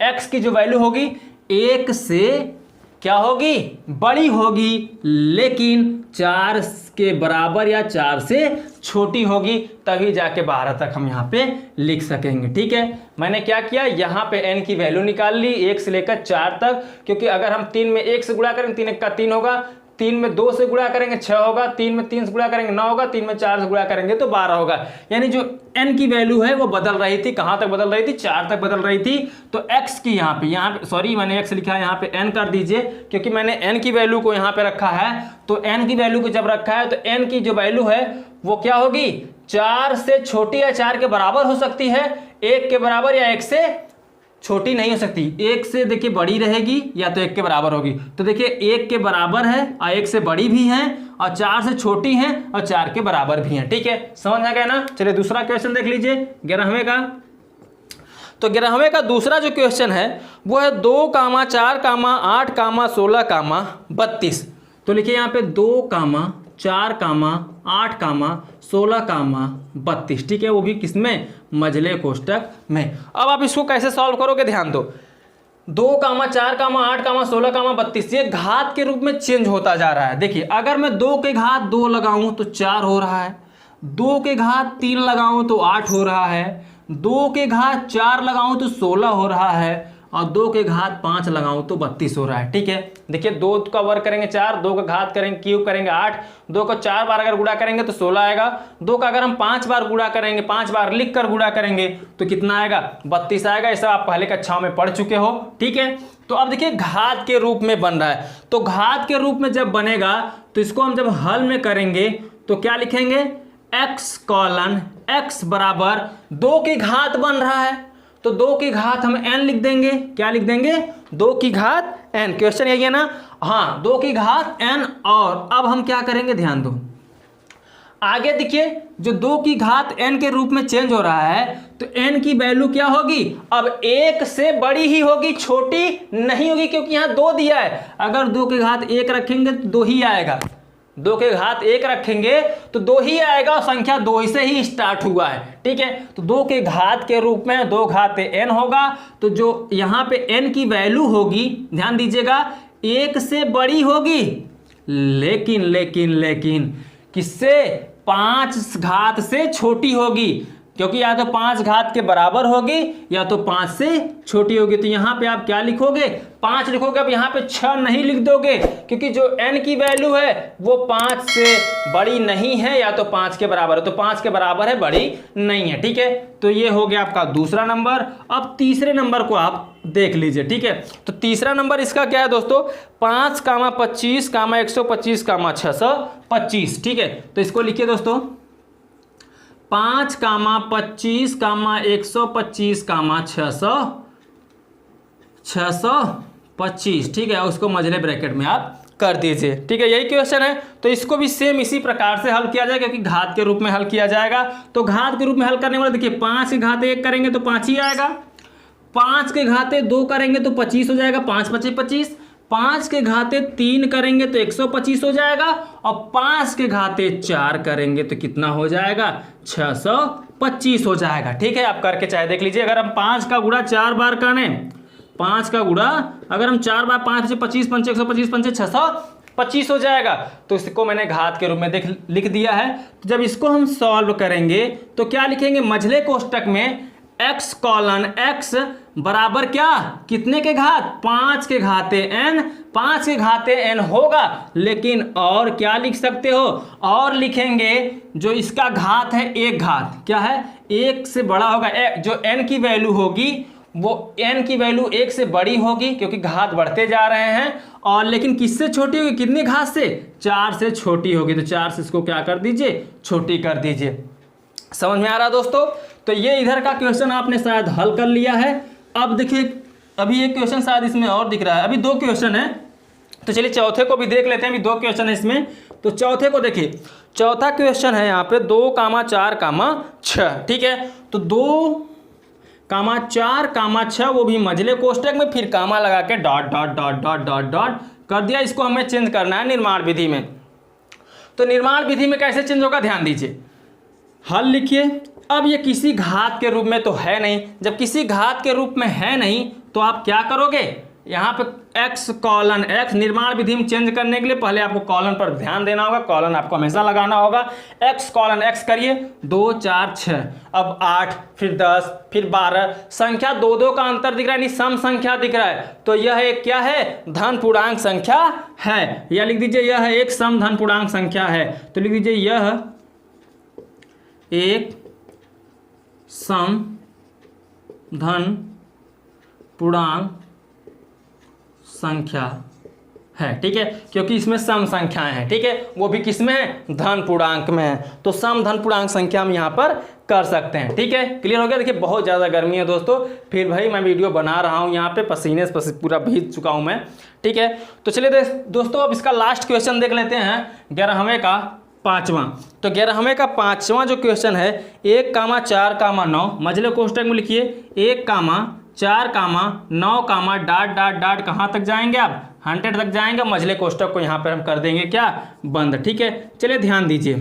x की जो वैल्यू होगी 1 से क्या होगी, बड़ी होगी, लेकिन 4 के बराबर या 4 से छोटी होगी, तभी जाके 12 तक हम यहाँ पे लिख सकेंगे। ठीक है, मैंने क्या किया, यहाँ पे n की वैल्यू निकाल ली 1 से लेकर 4 तक, क्योंकि अगर हम 3 में 1 से गुणा करेंगे 3 1 का 3 होगा, 3 में 2 से गुणा करेंगे 6 होगा, 3 में 3 से गुणा करेंगे 9 होगा, 3 में 4 से गुणा करेंगे तो 12 होगा। यानी जो n की वैल्यू है वो बदल रही थी, कहाँ तक बदल रही थी, 4 तक बदल रही थी। तो x की यहाँ पे सॉरी मैंने x लिखा है, यहाँ पे n कर दीजिए, क्योंकि मैंने n की वैल्यू को यहाँ पे रखा है। तो n की वैल्यू को जब रखा है तो n की जो वैल्यू है वो क्या होगी, 4 से छोटी या 4 के बराबर हो सकती है, 1 के बराबर या 1 से छोटी नहीं हो सकती, 1 से देखिए बड़ी रहेगी या तो 1 के बराबर होगी। तो देखिए 1 के बराबर है और 1 से बड़ी भी है, और 4 से छोटी है और 4 के बराबर भी है। ठीक है, समझ आ गया ना। चलिए दूसरा क्वेश्चन देख लीजिए 11वें का। तो 11वें का दूसरा जो क्वेश्चन है वो है 2, 4, 8, 16, 32। तो लिखिए यहाँ पे 2, 4, 8, 16, 32। ठीक है, वो भी किसमें, मझले कोष्टक में। अब आप इसको कैसे सॉल्व करोगे, ध्यान दो। 2, 4, 8, 16, 32 ये घात के रूप में चेंज होता जा रहा है। देखिए अगर मैं 2 के घात 2 लगाऊं तो 4 हो रहा है, 2 के घात 3 लगाऊं तो 8 हो रहा है, 2 के घात 4 लगाऊं तो 16 हो रहा है, और 2 के घात 5 लगाऊं तो 32 हो रहा है। ठीक है, देखिए 2 का वर्ग करेंगे 4, 2 का घात करेंगे क्यूब करेंगे 8, 2 को 4 बार अगर गुणा करेंगे तो 16 आएगा, 2 का अगर हम 5 बार गुणा करेंगे, 5 बार लिख कर गुणा करेंगे तो कितना आएगा, 32 आएगा। ऐसा आप पहले कक्षाओं में पढ़ चुके हो। ठीक है, तो अब देखिए घात के रूप में बन रहा है, तो घात के रूप में जब बनेगा तो इसको हम जब हल में करेंगे तो क्या लिखेंगे, x कॉलन x बराबर 2 की घात बन रहा है, तो 2 की घात हम n लिख देंगे। क्या लिख देंगे, 2 की घात n। क्वेश्चन यही है ना, हाँ 2 की घात n। और अब हम क्या करेंगे, ध्यान दो आगे देखिए, जो 2 की घात n के रूप में चेंज हो रहा है तो n की वैल्यू क्या होगी, अब 1 से बड़ी ही होगी, छोटी नहीं होगी, क्योंकि यहाँ 2 दिया है। अगर 2 की घात 1 रखेंगे तो 2 ही आएगा, 2 के घात 1 रखेंगे तो 2 ही आएगा, और संख्या 2 से ही स्टार्ट हुआ है। ठीक है, तो 2 के घात के रूप में 2 घात n होगा, तो जो यहाँ पे n की वैल्यू होगी, ध्यान दीजिएगा, 1 से बड़ी होगी, लेकिन लेकिन लेकिन किससे, 5 घात से छोटी होगी, क्योंकि या तो 5 घात के बराबर होगी या तो 5 से छोटी होगी। तो यहाँ पे आप क्या लिखोगे, 5 लिखोगे। अब यहाँ पे 6 नहीं लिख दोगे, क्योंकि जो n की वैल्यू है वो 5 से बड़ी नहीं है या तो 5 के बराबर है, तो 5 के बराबर है, बड़ी नहीं है। ठीक है, तो ये हो गया आपका दूसरा नंबर। अब तीसरे नंबर को आप देख लीजिए। ठीक है, तो तीसरा नंबर इसका क्या है दोस्तों, 5, 25, 125, 625। ठीक है, तो इसको लिखिए दोस्तों, 5, 25, 125, 625। ठीक है, उसको मझले ब्रैकेट में आप कर दीजिए। ठीक है, यही क्वेश्चन है, तो इसको भी सेम इसी प्रकार से हल किया जाएगा, क्योंकि घात के रूप में हल किया जाएगा। तो घात के रूप में हल करने वाले देखिए, 5 के घात 1 करेंगे तो 5 ही आएगा, 5 के घाते 2 करेंगे तो 25 हो जाएगा, 5 25 25, 5 के घाते 3 करेंगे तो 125 हो जाएगा, और 5 के घाते 4 करेंगे तो कितना हो जाएगा, 625 हो जाएगा। ठीक है, आप करके चाहे देख लीजिए। अगर हम 5 का गुणा 4 बार करें, 5 का गुणा अगर हम 4 बार, 5 25 5 125 5 625 हो जाएगा। तो इसको मैंने घात के रूप में लिख दिया है। तो जब इसको हम सॉल्व करेंगे तो क्या लिखेंगे, मझले कोष्टक में x कॉलन x बराबर क्या, कितने के घात, 5 के घाते n, 5 के घाते n होगा, लेकिन और क्या लिख सकते हो, और लिखेंगे जो इसका घात है 1 घात, क्या है, 1 से बड़ा होगा, जो n की वैल्यू होगी वो n की वैल्यू 1 से बड़ी होगी, क्योंकि घात बढ़ते जा रहे हैं, और लेकिन किससे छोटी होगी, कितनी घात से, 4 से छोटी होगी। तो 4 से इसको क्या कर दीजिए, छोटी कर दीजिए। समझ में आ रहा दोस्तों, तो ये इधर का क्वेश्चन आपने शायद हल कर लिया है। अब देखिए, अभी एक क्वेश्चन शायद इसमें और दिख रहा है, अभी 2 क्वेश्चन है, तो चलिए चौथे को भी देख लेते हैं। अभी 2 क्वेश्चन है इसमें, तो चौथे को देखिए, चौथा क्वेश्चन है यहाँ पे 2, 4, 6। ठीक है, तो 2, 4, 6 वो भी मझले कोष्टक में, फिर कामा लगा के dot dot dot dot dot dot कर दिया। इसको हमें चेंज करना है निर्माण विधि में। तो निर्माण विधि में कैसे चेंज होगा, ध्यान दीजिए, हल लिखिए। अब ये किसी घात के रूप में तो है नहीं, जब किसी घात के रूप में है नहीं तो आप क्या करोगे, यहाँ पे x कॉलन x, निर्माण विधि में चेंज करने के लिए पहले आपको कॉलन पर ध्यान देना होगा, कॉलन आपको हमेशा लगाना होगा। x कॉलन x करिए, 2, 4, 6, अब 8, फिर 10, फिर 12, संख्या 2 का अंतर दिख रहा है, नहीं सम संख्या दिख रहा है, तो यह एक क्या है, धन पूर्णांक संख्या है, या लिख दीजिए यह एक सम धन पूर्णांक संख्या है। तो लिख दीजिए यह एक सम धन पूर्णांक संख्या है। ठीक है, क्योंकि इसमें सम संख्याएं हैं। ठीक है, वो भी किसमें है, धन पूर्णांक में है, तो सम धन पूर्णांक संख्या हम यहाँ पर कर सकते हैं। ठीक है, क्लियर हो गया। देखिए बहुत ज़्यादा गर्मी है दोस्तों, फिर भाई मैं वीडियो बना रहा हूँ, यहाँ पे पसीने से पूरा भीग चुका हूँ मैं। ठीक है, तो चलिए दोस्तों अब इसका लास्ट क्वेश्चन देख लेते हैं, 11वें का 5वां। तो 11वें का 5वां जो क्वेश्चन है, 1, 4, 9, मझले कोष्टक में लिखिए 1, 4, 9, डॉट डॉट डॉट, कहाँ तक जाएंगे आप, 100 तक जाएंगे। मझले कोष्टक को यहाँ पर हम कर देंगे क्या, बंद। ठीक है, चलिए ध्यान दीजिए।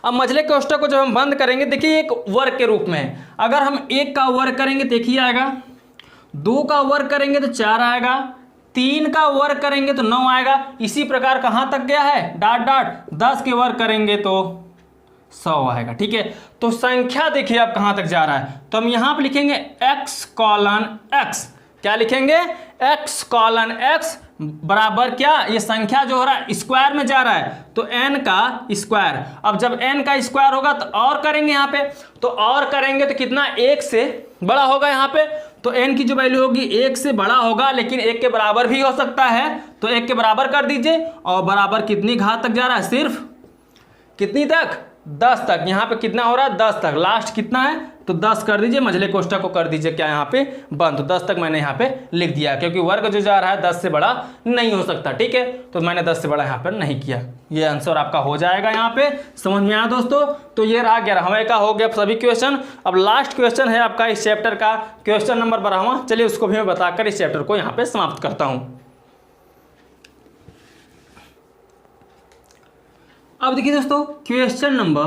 अब मझले कोष्टक को जब हम बंद करेंगे, देखिए एक वर्ग के रूप में, अगर हम 1 का वर्ग करेंगे देखिए आएगा, 2 का वर्ग करेंगे तो 4 आएगा, 3 का वर्ग करेंगे तो 9 आएगा। इसी प्रकार कहाँ तक गया है, डॉट डॉट, 10 के वर्ग करेंगे तो 100 आएगा। ठीक है, तो संख्या देखिए अब कहां तक जा रहा है, तो हम यहां पे लिखेंगे x कॉलन x। क्या लिखेंगे? x कॉलन x बराबर क्या, ये संख्या जो हो रहा है स्क्वायर में जा रहा है, तो n का स्क्वायर। अब जब n का स्क्वायर होगा तो और करेंगे यहाँ पे, तो और करेंगे तो कितना, 1 से बड़ा होगा यहाँ पे, तो n की जो वैल्यू होगी 1 से बड़ा होगा, लेकिन 1 के बराबर भी हो सकता है, तो 1 के बराबर कर दीजिए। और बराबर कितनी घात तक जा रहा है, सिर्फ कितनी तक, 10 तक। यहाँ पे कितना हो रहा है, 10 तक। लास्ट कितना है, तो 10 कर दीजिए, मझले कोष्ठक को कर दीजिए क्या यहाँ पे बंद, तो 10 तक मैंने यहाँ पे लिख दिया, क्योंकि वर्ग जो जा रहा है 10 से बड़ा नहीं हो सकता। ठीक है, तो मैंने 10 से बड़ा यहाँ पर नहीं किया। ये आंसर आपका हो जाएगा यहाँ पे। समझ में आया दोस्तों? तो ये रहा 11वें का, हो गया सभी क्वेश्चन। अब लास्ट क्वेश्चन है आपका इस चैप्टर का, क्वेश्चन नंबर 12वां। चलिए उसको भी मैं बताकर इस चैप्टर को यहाँ पे समाप्त करता हूँ। अब देखिए दोस्तों, क्वेश्चन नंबर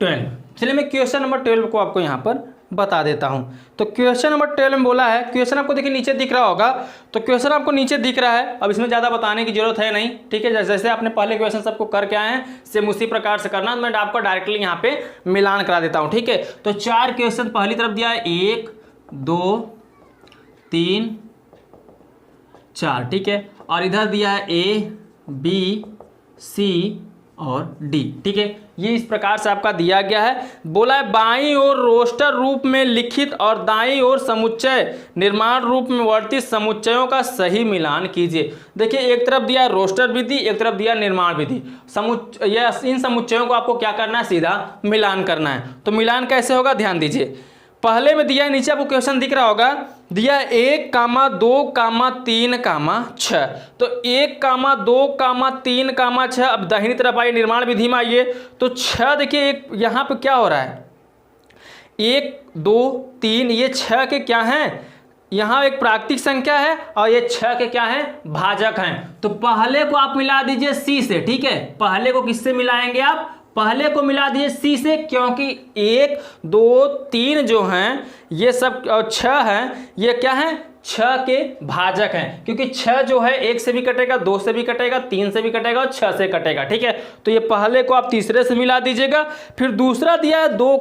12। चलिए मैं क्वेश्चन नंबर 12 को आपको यहाँ पर बता देता हूँ। तो क्वेश्चन नंबर 12 में बोला है, क्वेश्चन आपको देखिए नीचे दिख रहा होगा, तो क्वेश्चन आपको नीचे दिख रहा है। अब इसमें ज़्यादा बताने की जरूरत है नहीं। ठीक है, जैसे आपने पहले क्वेश्चन सबको करके आए हैं, सेम उसी प्रकार से करना। मैं आपको डायरेक्टली यहाँ पे मिलान करा देता हूँ। ठीक है, तो 4 क्वेश्चन पहली तरफ दिया है, 1 2 3 4। ठीक है, और इधर दिया है A B C और D। ठीक है, ये इस प्रकार से आपका दिया गया है। बोला है बाईं ओर रोस्टर रूप में लिखित और दाईं ओर समुच्चय निर्माण रूप में वर्तित समुच्चयों का सही मिलान कीजिए। देखिए, एक तरफ दिया रोस्टर विधि, एक तरफ दिया निर्माण विधि। इन समुच्चयों को आपको क्या करना है, सीधा मिलान करना है। तो मिलान कैसे होगा, ध्यान दीजिए। पहले में दिया है, नीचे आपको क्वेश्चन दिख रहा होगा, दिया 1, 2, 3, 6। तो 1, 2, 3, 6। अब दाहिनी तरफ आइए, निर्माण विधि में आइए, तो 6 देखिए, एक यहाँ पे क्या हो रहा है, 1 2 3, ये 6 के क्या हैं, यहाँ एक प्राकृतिक संख्या है और ये 6 के क्या हैं, भाजक हैं। तो पहले को आप मिला दीजिए C से। ठीक है, पहले को किससे मिलाएंगे आप, पहले को मिला दिए C से, क्योंकि 1 2 3 जो हैं ये सब और 6 हैं, ये क्या हैं, 6 के भाजक हैं। क्योंकि 6 जो है 1 से भी कटेगा, 2 से भी कटेगा, 3 से भी कटेगा और 6 से कटेगा। ठीक है, तो ये पहले को आप तीसरे से मिला दीजिएगा। फिर दूसरा दिया है 2,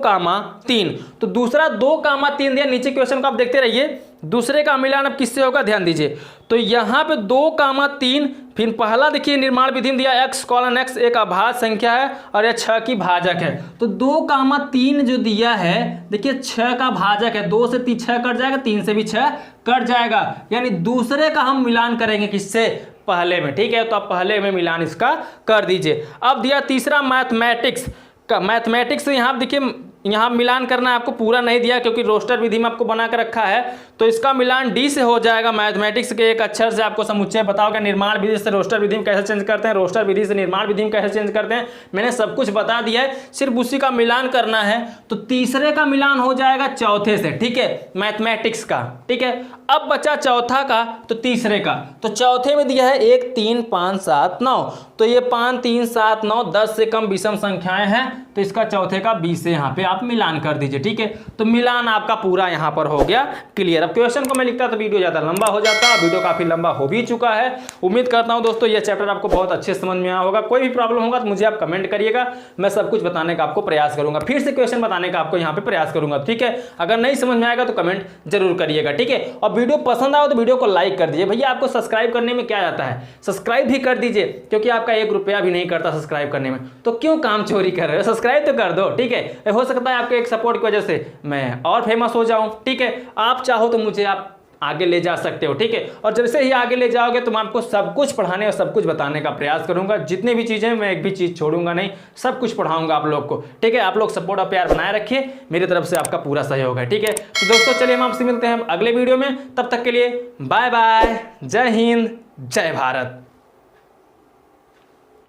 3, तो दूसरा 2, 3 दिया। नीचे क्वेश्चन को आप देखते रहिए, दूसरे का मिलान अब किससे होगा, ध्यान दीजिए। तो यहाँ पे 2, 3, फिर पहला देखिए निर्माण विधि में दिया x कॉलन x एक अभाज्य संख्या है और यह 6 की भाजक है। तो 2, 3 जो दिया है, देखिए 6 का भाजक है, 2 से 6 कट जाएगा, 3 से भी 6 कट जाएगा, यानी दूसरे का हम मिलान करेंगे किससे, पहले में। ठीक है, तो आप पहले में मिलान इसका कर दीजिए। अब दिया तीसरा मैथमेटिक्स का, मैथमेटिक्स यहाँ देखिए, यहाँ मिलान करना है आपको, पूरा नहीं दिया क्योंकि रोस्टर विधि में आपको बना कर रखा है, तो इसका मिलान D से हो जाएगा। मैथमेटिक्स के एक अक्षर से आपको समुच्चय बताओगे, निर्माण विधि से रोस्टर विधि में कैसे चेंज करते हैं, रोस्टर विधि से निर्माण विधि में कैसे चेंज करते हैं, मैंने सब कुछ बता दिया है, सिर्फ उसी का मिलान करना है। तो तीसरे का मिलान हो जाएगा चौथे से। ठीक है, मैथमेटिक्स का। ठीक है, अब बचा चौथा का, तो तीसरे का। तो चौथे में दिया है 1 3 5 7 9, तो ये 5 3 7 9 10 से कम विषम संख्याएं हैं, तो इसका चौथे का 20 से यहाँ पे आप मिलान कर दीजिए। ठीक है, तो मिलान आपका पूरा यहाँ पर हो गया क्लियर। अब क्वेश्चन को मैं लिखता तो वीडियो ज़्यादा लंबा हो जाता, वीडियो काफ़ी लंबा हो भी चुका है। उम्मीद करता हूँ दोस्तों ये चैप्टर आपको बहुत अच्छे समझ में आया होगा। कोई भी प्रॉब्लम होगा तो मुझे आप कमेंट करिएगा, मैं सब कुछ बताने का आपको प्रयास करूंगा, फिर से क्वेश्चन बताने का आपको यहाँ पे प्रयास करूंगा। ठीक है, अगर नहीं समझ में आएगा तो कमेंट जरूर करिएगा। ठीक है, और वीडियो पसंद आओ तो वीडियो को लाइक कर दीजिए। भैया आपको सब्सक्राइब करने में क्या जाता है, सब्सक्राइब भी कर दीजिए, क्योंकि आपका 1 रुपया भी नहीं करता सब्सक्राइब करने में, तो क्यों काम चोरी कर रहे हो, सब्सक्राइब तो कर दो। ठीक है, हो सकता है आपके एक सपोर्ट की वजह से मैं और फेमस हो जाऊं। ठीक है, आप चाहो तो मुझे आप आगे ले जा सकते हो। ठीक है, और जैसे ही आगे ले जाओगे तो मैं आपको सब कुछ पढ़ाने और सब कुछ बताने का प्रयास करूंगा। जितनी भी चीज़ें, मैं एक भी चीज़ छोड़ूंगा नहीं, सब कुछ पढ़ाऊंगा आप लोग को। ठीक है, आप लोग सपोर्ट और प्यार बनाए रखिए, मेरी तरफ से आपका पूरा सहयोग है। ठीक है, तो दोस्तों चलिए हम आपसे मिलते हैं अगले वीडियो में, तब तक के लिए बाय बाय, जय हिंद, जय भारत।